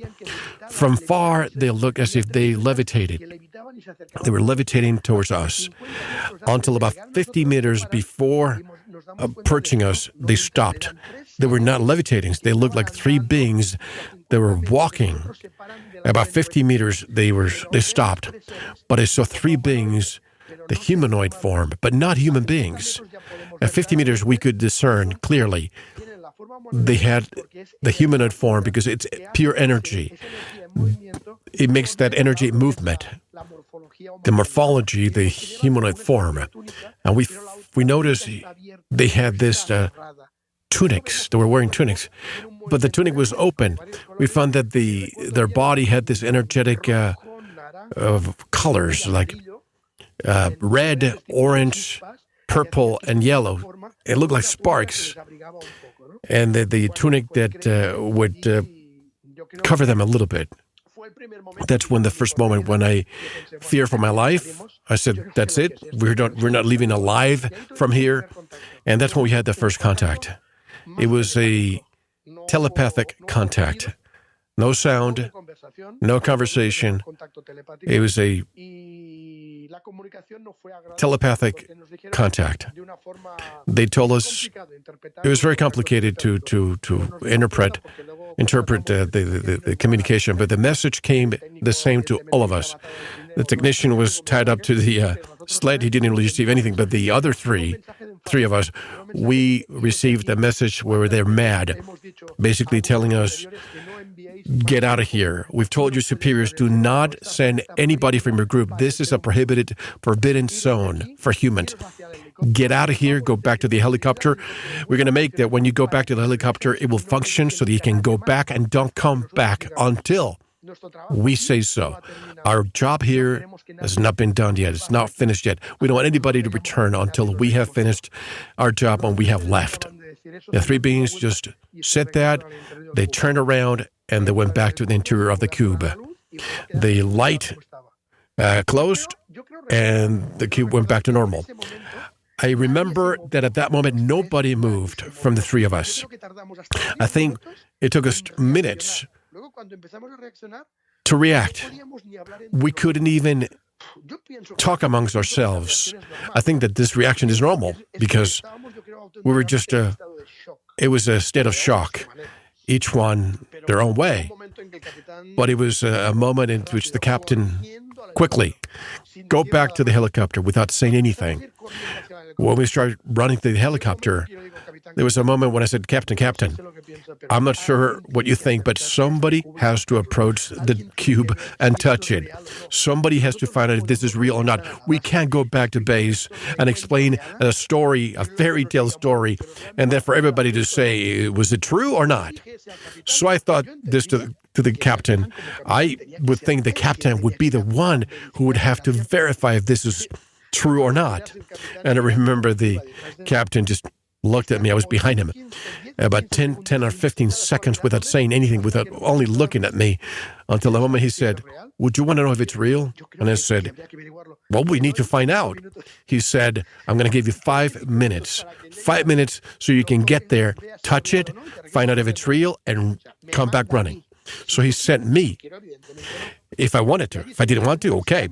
From far, they looked as if they levitated. They were levitating towards us until about 50 meters before approaching us, they stopped. They were not levitating. They looked like three beings that were walking. About 50 meters, they stopped. But I saw three beings, the humanoid form, but not human beings. At 50 meters, we could discern clearly they had the humanoid form because it's pure energy. It makes that energy movement, the morphology, the humanoid form. And we noticed they had this tunics. They were wearing tunics, but the tunic was open. We found that their body had this energetic of colors like red, orange, purple, and yellow. It looked like sparks. And the tunic that would cover them a little bit. That's when the first moment when I feared for my life. I said, that's it. We're not leaving alive from here. And that's when we had the first contact. It was a telepathic contact. No sound, no conversation. It was a telepathic contact. They told us it was very complicated to interpret the communication, but the message came the same to all of us. The technician was tied up to the sled. He didn't receive anything, but the other three of us, we received a message where they're mad, basically telling us, get out of here. We've told your superiors, do not send anybody from your group. This is a forbidden zone for humans. Get out of here, go back to the helicopter. We're going to make that when you go back to the helicopter, it will function so that you can go back and don't come back until we say so. Our job here has not been done yet. It's not finished yet. We don't want anybody to return until we have finished our job and we have left. The three beings just said that. They turned around and they went back to the interior of the cube. The light closed and the cube went back to normal. I remember that at that moment, nobody moved from the three of us. I think it took us minutes to react. We couldn't even talk amongst ourselves. I think that this reaction is normal because we were just, it was a state of shock, each one their own way. But it was a moment in which the captain quickly go back to the helicopter without saying anything. When we started running to the helicopter, there was a moment when I said, Captain, I'm not sure what you think, but somebody has to approach the cube and touch it. Somebody has to find out if this is real or not. We can't go back to base and explain a story, a fairy tale story, and then for everybody to say, was it true or not? So I thought this to the captain. I would think the captain would be the one who would have to verify if this is true or not. And I remember the captain just looked at me. I was behind him. About 10 or 15 seconds without saying anything, without only looking at me, until the moment he said, would you want to know if it's real? And I said, well, we need to find out. He said, I'm going to give you 5 minutes. 5 minutes so you can get there, touch it, find out if it's real, and come back running. So he sent me, if I wanted to. If I didn't want to, okay.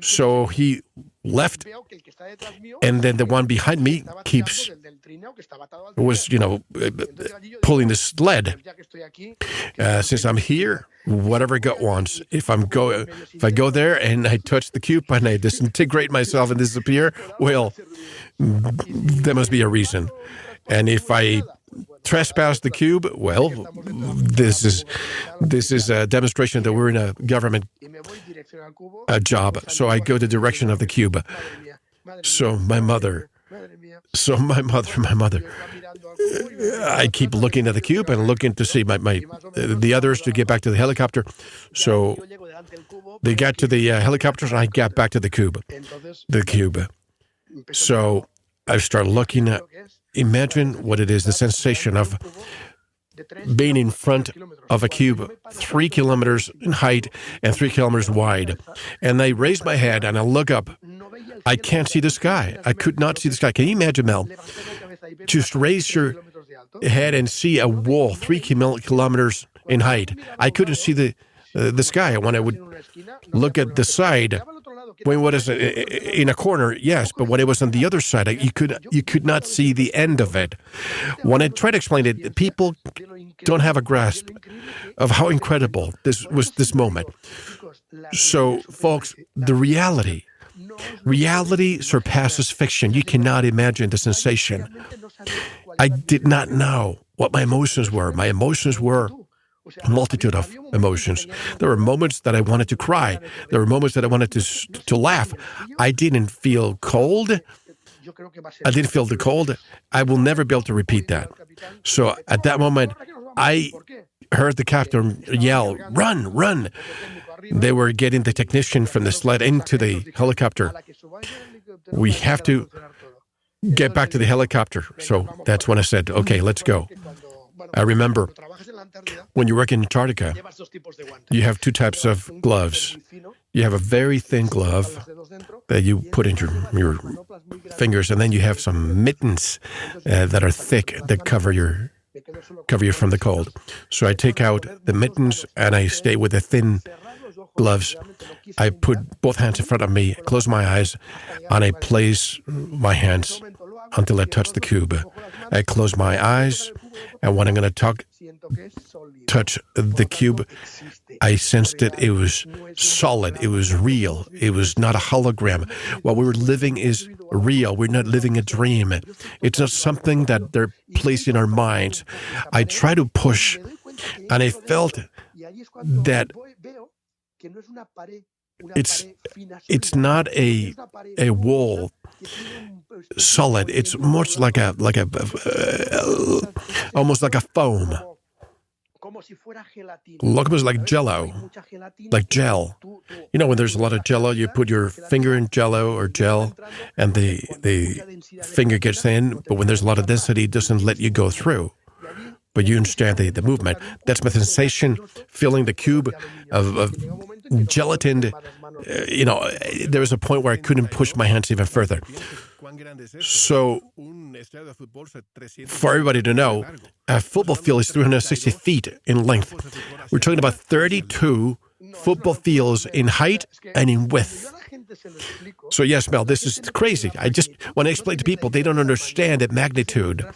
So he left, and then the one behind me was, pulling the sled. Since I'm here, whatever God wants. If I go there and I touch the cube and I disintegrate myself and disappear, well, there must be a reason. And if I trespass the cube, well, this is a demonstration that we're in a government job. So I go the direction of the cube. So my mother, I keep looking at the cube and looking to see the others to get back to the helicopter. So they got to the helicopters and I got back to the cube. So I started looking at, imagine what it is, the sensation of being in front of a cube 3 kilometers in height and 3 kilometers wide. And I raise my head and I look up. I can't see the sky. I could not see the sky. Can you imagine, Mel? Just raise your head and see a wall 3 kilometers in height. I couldn't see the sky. When I would look at the side, When what is in a corner, yes, but when it was on the other side, you could not see the end of it. When I try to explain it, people don't have a grasp of how incredible this moment. So, folks, the reality surpasses fiction. You cannot imagine the sensation. I did not know what my emotions were. My emotions were a multitude of emotions. There were moments that I wanted to cry. There were moments that I wanted to laugh. I didn't feel cold. I didn't feel the cold. I will never be able to repeat that. So at that moment, I heard the captain yell, "Run, run!" They were getting the technician from the sled into the helicopter. We have to get back to the helicopter. So that's when I said, okay, let's go. I remember when you work in Antarctica, you have two types of gloves. You have a very thin glove that you put in your fingers, and then you have some mittens that are thick that cover you from the cold. So I take out the mittens and I stay with the thin gloves. I put both hands in front of me, close my eyes, and I place my hands until I touch the cube. I close my eyes, and when I'm going to touch the cube, I sensed it. It was solid. It was real. It was not a hologram. What we were living is real. We're not living a dream. It's not something that they're placed in our minds. I try to push, and I felt that it's not a wall solid. It's much like almost like a foam. Almost like jello, like gel. You know, when there's a lot of jello, you put your finger in jello or gel, and the finger gets thin, but when there's a lot of density, it doesn't let you go through. But you understand the movement. That's my sensation, feeling the cube of gelatin. There was a point where I couldn't push my hands even further. So, for everybody to know, a football field is 360 feet in length. We're talking about 32 football fields in height and in width. So yes, Mel, this is crazy. When I explain to people, they don't understand the magnitude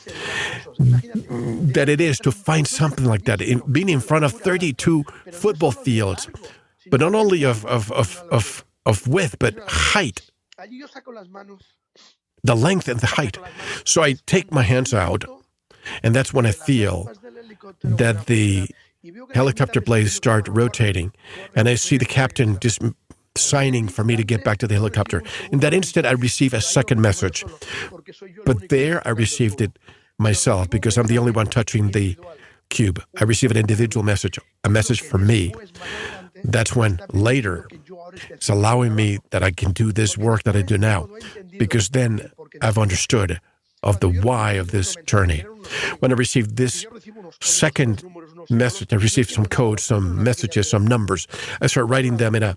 that it is to find something like that, being in front of 32 football fields, but not only of width, but height. The length and the height. So I take my hands out, and that's when I feel that the helicopter blades start rotating, and I see the captain just signing for me to get back to the helicopter. In that instant, I receive a second message. But there, I received it myself because I'm the only one touching the cube. I receive an individual message, a message from me. That's when later it's allowing me that I can do this work that I do now, because then I've understood of the why of this journey. When I received this second message, I received some codes, some messages, some numbers. I start writing them in a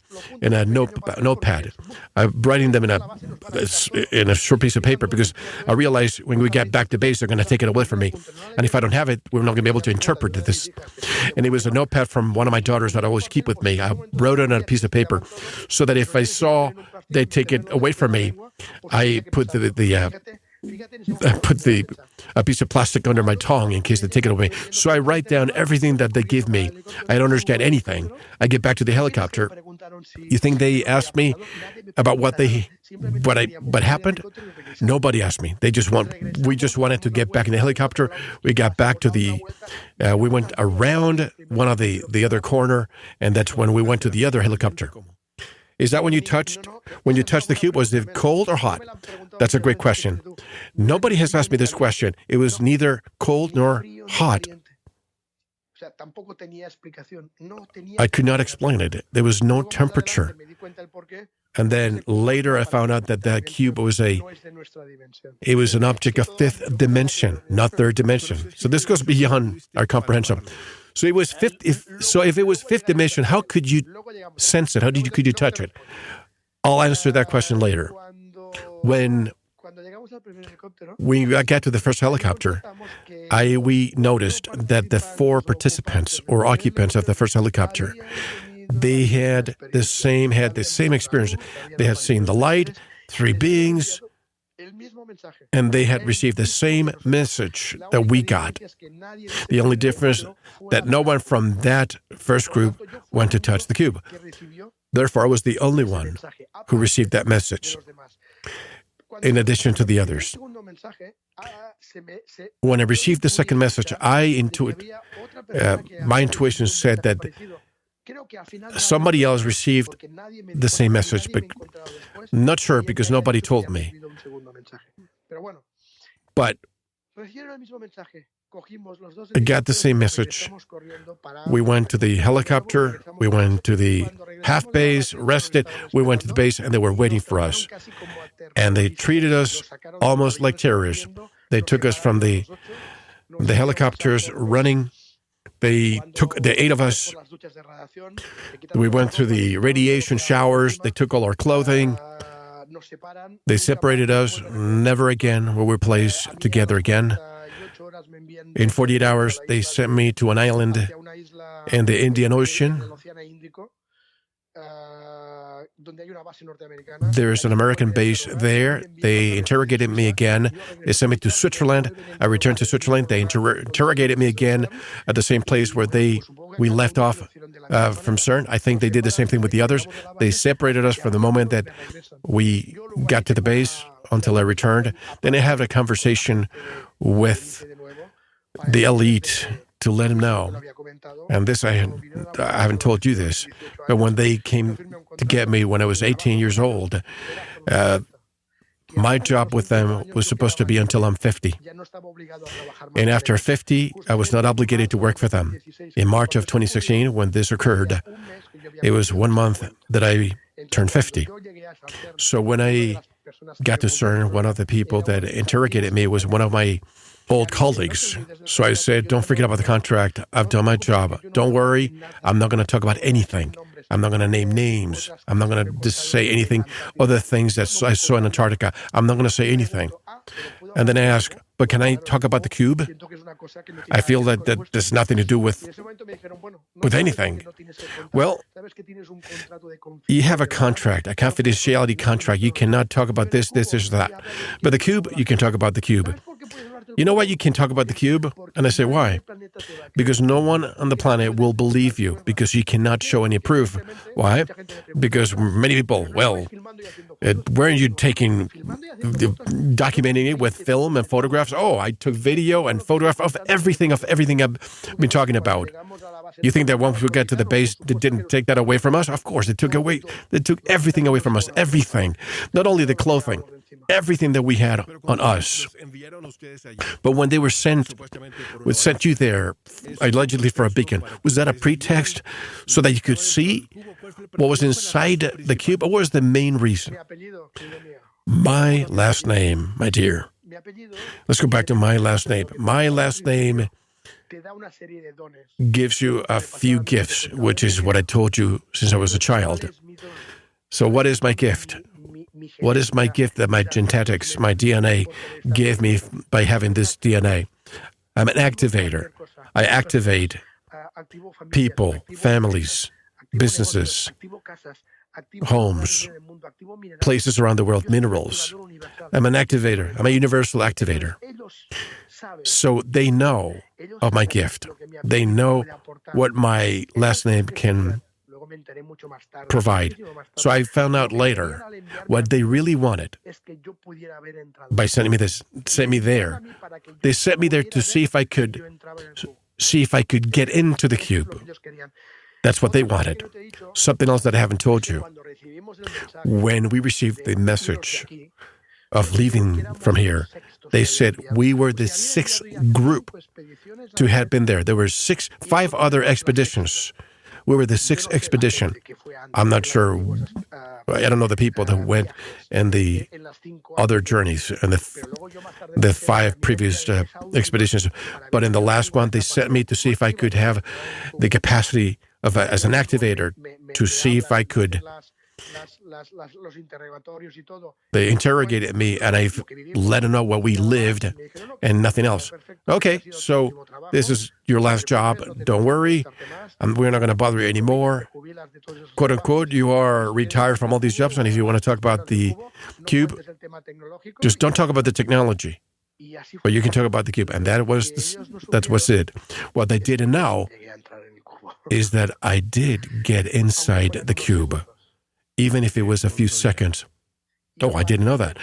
notepad. I'm writing them in a short piece of paper because I realize when we get back to base, they're going to take it away from me. And if I don't have it, we're not going to be able to interpret this. And it was a notepad from one of my daughters that I always keep with me. I wrote it on a piece of paper so that if I saw they take it away from me, I put a piece of plastic under my tongue in case they take it away. So I write down everything that they give me. I don't understand anything. I get back to the helicopter. You think they asked me about what happened? Nobody asked me. We just wanted to get back in the helicopter. We got back to we went around one of the other corner, and that's when we went to the other helicopter. Is that when you touched the cube? Was it cold or hot? That's a great question. Nobody has asked me this question. It was neither cold nor hot. I could not explain it. There was no temperature. And then later I found out that cube was an object of fifth dimension, not third dimension. So this goes beyond our comprehension. So it was fifth. If it was fifth dimension, how could you sense it? Could you touch it? I'll answer that question later. When we got to the first helicopter, we noticed that the four participants or occupants of the first helicopter, they had the same experience. They had seen the light, three beings, and they had received the same message that we got. The only difference that no one from that first group went to touch the cube. Therefore, I was the only one who received that message, in addition to the others. When I received the second message, my intuition said that somebody else received the same message, but not sure because nobody told me. But I got the same message. We went to the helicopter, we went to the half base, rested, we went to the base, and they were waiting for us. And they treated us almost like terrorists. They took us from the helicopters running. They took the 8 of us. We went through the radiation showers. They took all our clothing. They separated us. Never again were we placed together again. In 48 hours, they sent me to an island in the Indian Ocean. There's an American base there. They interrogated me again. They sent me to Switzerland. I returned to Switzerland. They interrogated me again at the same place where we left off from CERN. I think they did the same thing with the others. They separated us from the moment that we got to the base until I returned. Then I had a conversation with the elite to let them know. And this, I haven't told you this, but when they came to get me when I was 18 years old, my job with them was supposed to be until I'm 50. And after 50, I was not obligated to work for them. In March of 2016, when this occurred, it was 1 month that I turned 50. So when I got to CERN, one of the people that interrogated me was one of my old colleagues. So I said, don't forget about the contract. I've done my job. Don't worry. I'm not going to talk about anything. I'm not going to name names. I'm not going to just say anything, other things that I saw in Antarctica. I'm not going to say anything. And then I asked, but can I talk about the cube? I feel that there's nothing to do with anything. Well, you have a contract, a confidentiality contract. You cannot talk about this, that. But the cube, you can talk about the cube. You know why you can talk about the cube? And I say, why? Because no one on the planet will believe you, because you cannot show any proof. Why? Because many people, weren't you documenting it with film and photographs? Oh, I took video and photograph of everything I've been talking about. You think that once we get to the base, they didn't take that away from us? Of course, they took everything away from us, everything. Not only the clothing, everything that we had on us. But when they sent you there, allegedly for a beacon, was that a pretext so that you could see what was inside the cube? Or what was the main reason? My last name, my dear. Let's go back to my last name. My last name gives you a few gifts, which is what I told you since I was a child. So what is my gift? What is my gift that my genetics, my DNA, gave me by having this DNA? I'm an activator. I activate people, families, businesses, homes, places around the world, minerals. I'm an activator. I'm a universal activator. So they know of my gift. They know what my last name can provide. So I found out later what they really wanted by sending me this, sent me there. They sent me there to see if I could get into the cube. That's what they wanted. Something else that I haven't told you. When we received the message of leaving from here, they said we were the 6th group to have been there. There were 5 other expeditions. We were the 6th expedition. I'm not sure. I don't know the people that went in the other journeys and the 5 previous expeditions. But in the last one, they sent me to see if I could have the capacity of as an activator to see if I could They interrogated me, and I let them know what we lived and nothing else. Okay, so this is your last job. Don't worry. We're not going to bother you anymore. Quote unquote, you are retired from all these jobs, and if you want to talk about the cube, just don't talk about the technology. But you can talk about the cube. And that was it. What they didn't know is that I did get inside the cube, even if it was a few seconds. Oh, I didn't know that.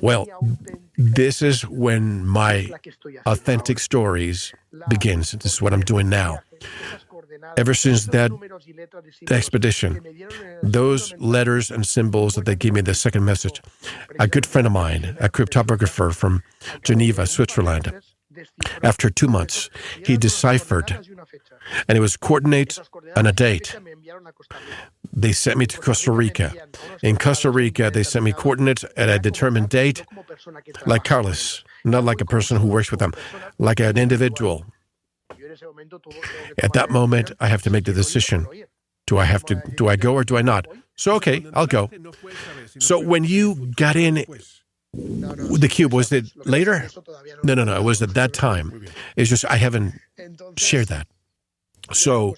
Well, this is when my authentic stories begins. This is what I'm doing now. Ever since that expedition, those letters and symbols that they gave me in the second message, a good friend of mine, a cryptographer from Geneva, Switzerland, after 2 months, he deciphered, and it was coordinates and a date. They sent me to Costa Rica. In Costa Rica, they sent me coordinates at a determined date, like Carles, not like a person who works with them, like an individual. At that moment, I have to make the decision. Do I go or do I not? So, okay, I'll go. So when you got in the cube, was it later? No, it was at that time. It's just I haven't shared that. So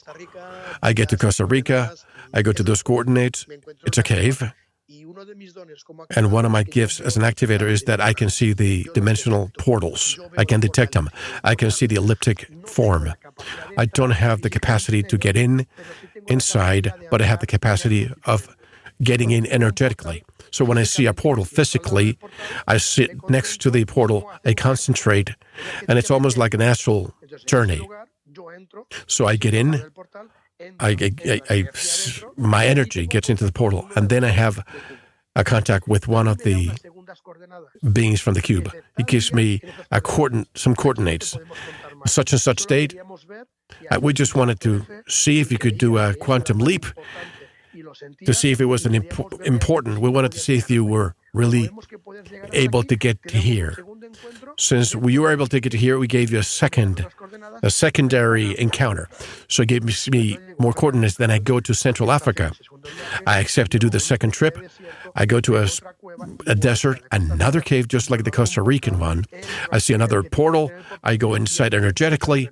I get to Costa Rica, I go to those coordinates, it's a cave. And one of my gifts as an activator is that I can see the dimensional portals. I can detect them. I can see the elliptic form. I don't have the capacity to get inside, but I have the capacity of getting in energetically. So when I see a portal physically, I sit next to the portal, I concentrate, and it's almost like an astral journey. So I get in, my energy gets into the portal, and then I have a contact with one of the beings from the cube. He gives me some coordinates, such and such date. We just wanted to see if you could do a quantum leap, to see if it was important. We wanted to see if you were really able to get to here. Since you were able to get to here, we gave you a secondary encounter. So it gave me more coordinates. Then I go to Central Africa. I accept to do the second trip. I go to a desert, another cave just like the Costa Rican one. I see another portal. I go inside energetically,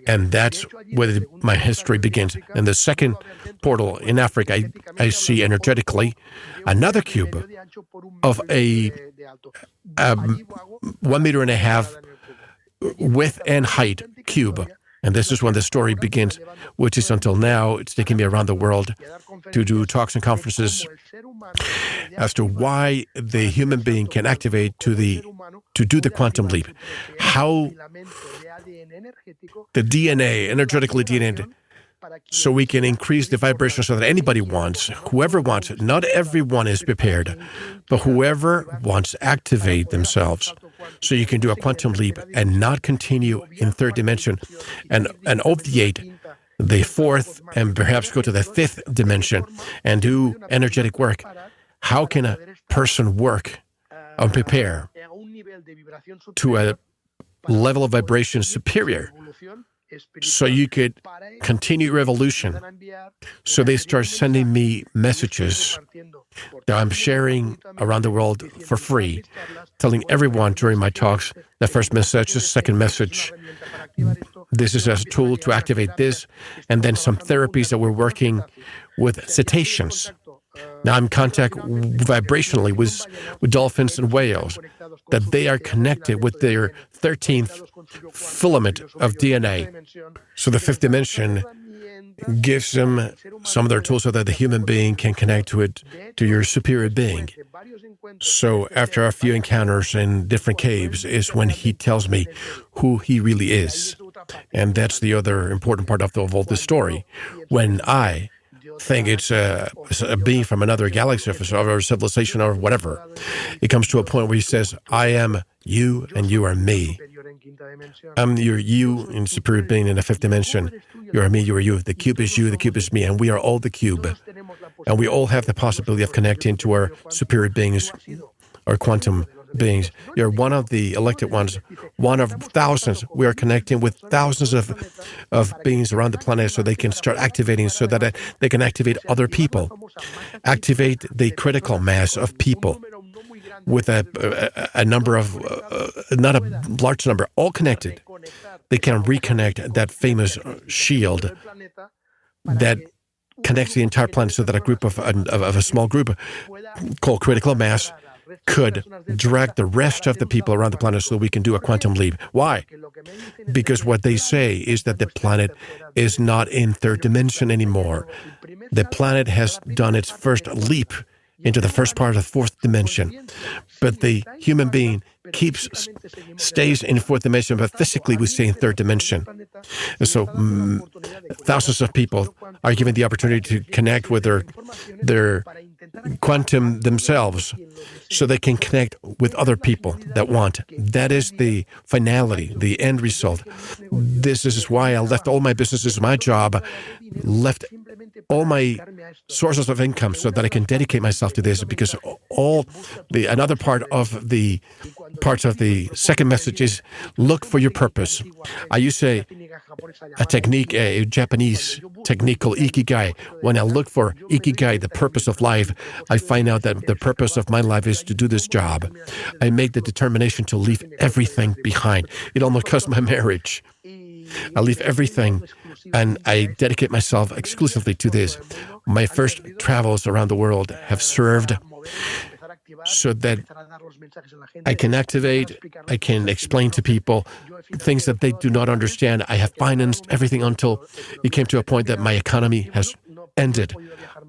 and that's where my history begins. And the second portal in Africa, I see energetically another cube of a 1.5 meters width and height cube. And this is when the story begins, which is until now, it's taking me around the world to do talks and conferences as to why the human being can activate to do the quantum leap. How the DNA, energetically DNA, so we can increase the vibration so that anybody wants, whoever wants it. Not everyone is prepared, but whoever wants to activate themselves. So you can do a quantum leap and not continue in third dimension and obviate the fourth and perhaps go to the fifth dimension and do energetic work. How can a person work and prepare to a level of vibration superior so you could continue revolution? So they start sending me messages that I'm sharing around the world for free, telling everyone during my talks, the first message, the second message, this is a tool to activate this, and then some therapies that we're working with cetaceans. Now I'm in contact vibrationally with dolphins and whales, that they are connected with their 13th filament of DNA. So the fifth dimension gives them some of their tools so that the human being can connect to your superior being. So after a few encounters in different caves is when he tells me who he really is. And that's the other important part of all this story. When I think it's a being from another galaxy or civilization or whatever, it comes to a point where he says, I am you and you are me. I'm you in superior being in the fifth dimension. You are me, you are you. The cube is you, the cube is me, and we are all the cube. And we all have the possibility of connecting to our superior beings, our quantum beings. You're one of the elected ones, one of thousands. We are connecting with thousands of beings around the planet so they can start activating, so that they can activate other people, activate the critical mass of people with a number of, not a large number, all connected. They can reconnect that famous shield that connects the entire planet, so that a group of a small group called critical mass could drag the rest of the people around the planet so we can do a quantum leap. Why? Because what they say is that the planet is not in third dimension anymore. The planet has done its first leap into the first part of the fourth dimension. But the human being stays in fourth dimension, but physically we stay in third dimension. And so thousands of people are given the opportunity to connect with their quantum themselves, so they can connect with other people that want. That is the finality, the end result. This is why I left all my businesses, my job, left all my sources of income so that I can dedicate myself to this, because another part of the parts of the second message is look for your purpose. I use a technique, a Japanese technique called ikigai. When I look for ikigai, the purpose of life, I find out that the purpose of my life is to do this job. I make the determination to leave everything behind. It almost cost my marriage. I leave everything and I dedicate myself exclusively to this. My first travels around the world have served so that I can activate, I can explain to people things that they do not understand. I have financed everything until it came to a point that my economy has ended.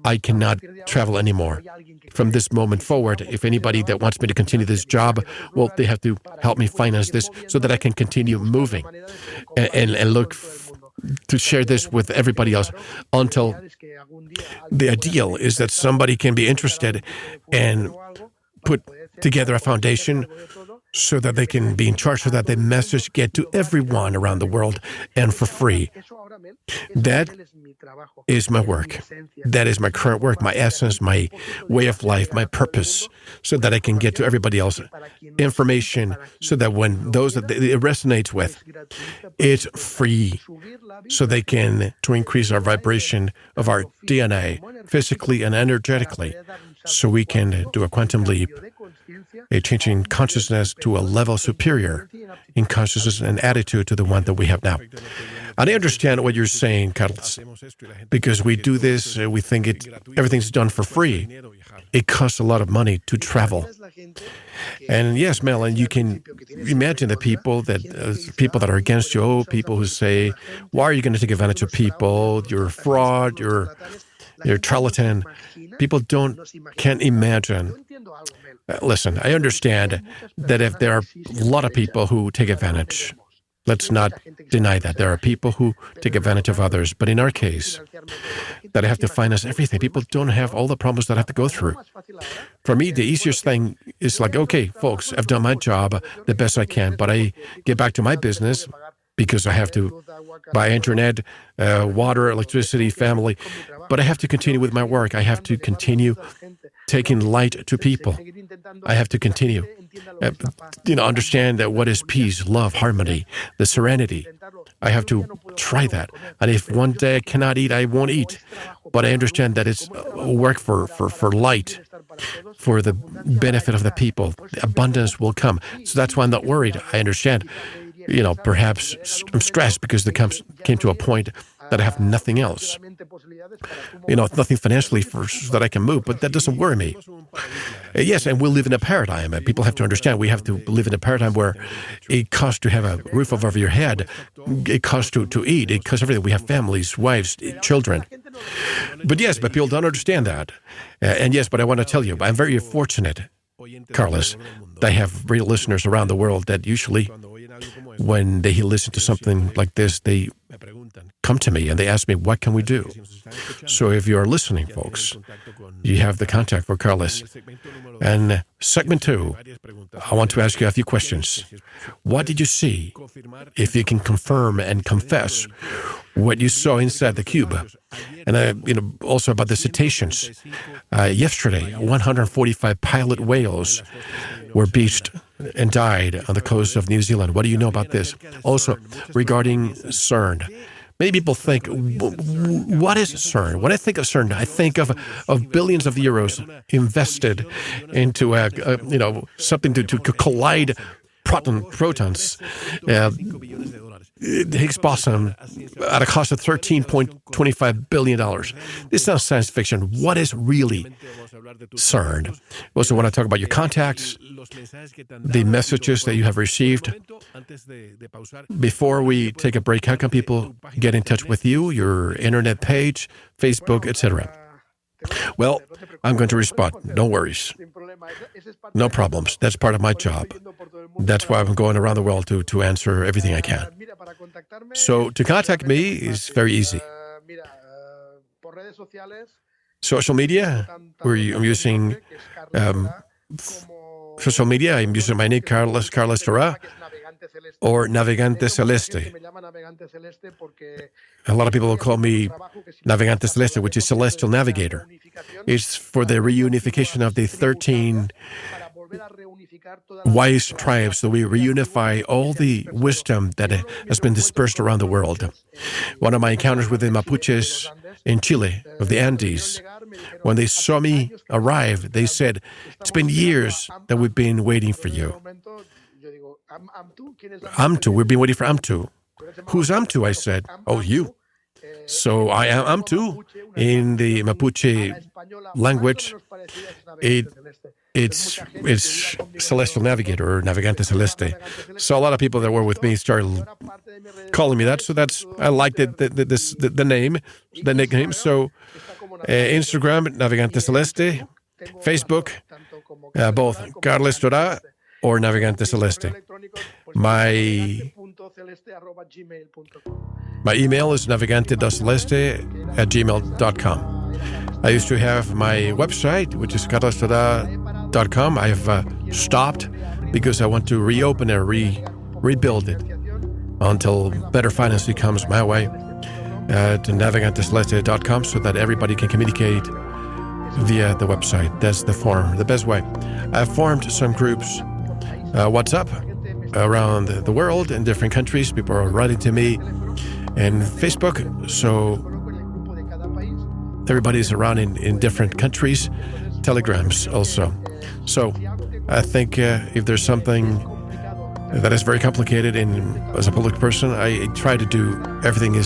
I cannot travel anymore. From this moment forward, if anybody that wants me to continue this job, well, they have to help me finance this so that I can continue moving and look to share this with everybody else, until the ideal is that somebody can be interested and put together a foundation so that they can be in charge, so that the message get to everyone around the world and for free. That is my work. That is my current work, my essence, my way of life, my purpose, so that I can get to everybody else information, so that when those that it resonates with, it's free, so they can to increase our vibration of our DNA, physically and energetically, so we can do a quantum leap, a changing consciousness to a level superior in consciousness and attitude to the one that we have now. And I understand what you're saying, Carles, because we do this, we think everything's done for free. It costs a lot of money to travel. And yes, Mel, and you can imagine the people that are against you, people who say, why are you going to take advantage of people? You're a fraud, you're a charlatan. People can't imagine. Listen, I understand that if there are a lot of people who take advantage, let's not deny that. There are people who take advantage of others. But in our case, that I have to finance everything. People don't have all the problems that I have to go through. For me, the easiest thing is like, okay, folks, I've done my job the best I can, but I get back to my business because I have to buy internet, water, electricity, family. But I have to continue with my work. I have to continue taking light to people. I have to continue, understand that what is peace, love, harmony, the serenity. I have to try that. And if one day I cannot eat, I won't eat. But I understand that it's work for light, for the benefit of the people. The abundance will come. So that's why I'm not worried. I understand. Perhaps I'm stressed because it came to a point that I have nothing else. Nothing financially so that I can move, but that doesn't worry me. Yes, and we'll live in a paradigm. People have to understand we have to live in a paradigm where it costs to have a roof over your head. It costs to eat. It costs everything. We have families, wives, children. But people don't understand that. And yes, but I want to tell you, I'm very fortunate, Carles, that I have real listeners around the world that usually, when they listen to something like this, they come to me and they ask me, what can we do? So if you are listening, folks, you have the contact for Carles. And segment 2, I want to ask you a few questions. What did you see? If you can confirm and confess what you saw inside the cube. And also about the cetaceans. Yesterday, 145 pilot whales were beached and died on the coast of New Zealand. What do you know about this? Also, regarding CERN. Many people think, what is CERN? When I think of CERN, I think of billions of euros invested into something to collide protons. Higgs boson at a cost of $13.25 billion. This sounds science fiction. What is really CERN? Also, when I talk about your contacts, the messages that you have received. Before we take a break, how can people get in touch with you, your internet page, Facebook, etc.? Well, I'm going to respond. No worries. No problems. That's part of my job. That's why I'm going around the world to answer everything I can. So to contact me is very easy. Social media, I'm using social media. I'm using my name, Carles Tora, or Navegante Celeste. A lot of people will call me Navegante Celeste, which is Celestial Navigator. It's for the reunification of the 13 wise tribes, so we reunify all the wisdom that has been dispersed around the world. One of my encounters with the Mapuches in Chile, of the Andes, when they saw me arrive, they said, "It's been years that we've been waiting for you." Amtu, we've been waiting for Amtu. Who's Amtu? I said, "Oh, you." So I am Amtu. In the Mapuche language, it's Celestial Navigator or Navegante Celeste. So a lot of people that were with me started calling me that. So I liked the name, the nickname. So Instagram, Navegante Celeste, Facebook, both Carles Tora or Navegante Celeste. My email is navegante.celeste@gmail.com. I used to have my website, which is carlestora.com. I've stopped because I want to reopen it, rebuild it until better financing comes my way to naveganteceleste.com so that everybody can communicate via the website. That's the best way. I've formed some groups, WhatsApp, around the world in different countries. People are writing to me, and Facebook. So everybody's around in different countries. Telegrams also. So I think if there's something that is very complicated, and as a public person, I try to do everything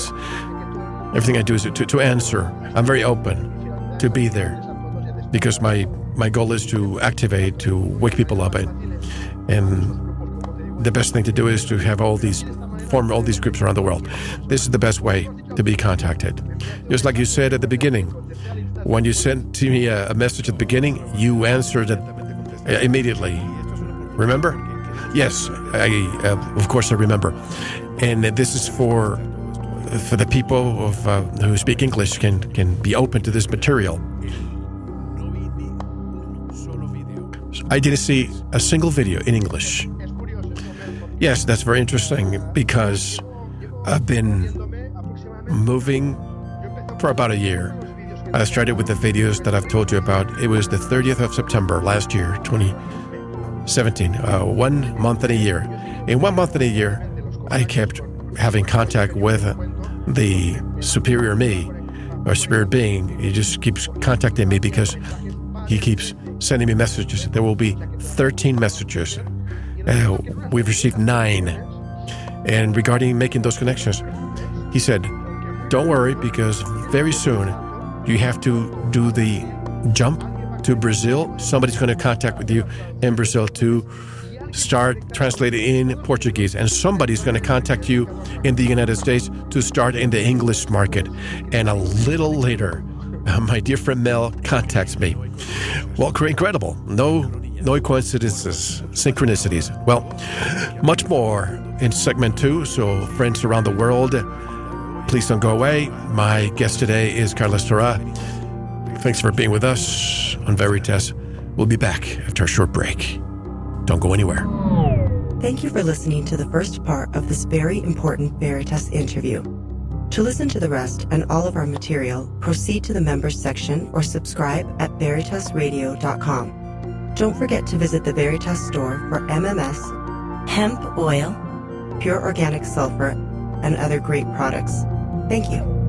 I do is to answer. I'm very open to be there because my goal is to activate, to wake people up, and the best thing to do is to have form all these groups around the world. This is the best way to be contacted. Just like you said at the beginning, when you sent to me a message at the beginning, you answered it immediately. Remember? Yes, of course I remember. And this is for the people who speak English can be open to this material. I didn't see a single video in English. Yes, that's very interesting because I've been moving for about a year. I started with the videos that I've told you about. It was the 30th of September last year, 2017, 1 month and a year. In 1 month and a year, I kept having contact with the superior me, or spirit being. He just keeps contacting me because he keeps sending me messages. There will be 13 messages. We've received 9. And regarding making those connections, he said, don't worry, because very soon you have to do the jump to Brazil. Somebody's going to contact with you in Brazil to start translating in Portuguese. And somebody's going to contact you in the United States to start in the English market. And a little later, my dear friend Mel contacts me. Well, incredible. No coincidences, synchronicities. Well, much more in segment 2. So friends around the world, please don't go away. My guest today is Carles Tora. Thanks for being with us on VERITAS. We'll be back after a short break. Don't go anywhere. Thank you for listening to the first part of this very important VERITAS interview. To listen to the rest and all of our material, proceed to the members section or subscribe at veritasradio.com. Don't forget to visit the VERITAS store for MMS, hemp oil, pure organic sulfur, and other great products. Thank you.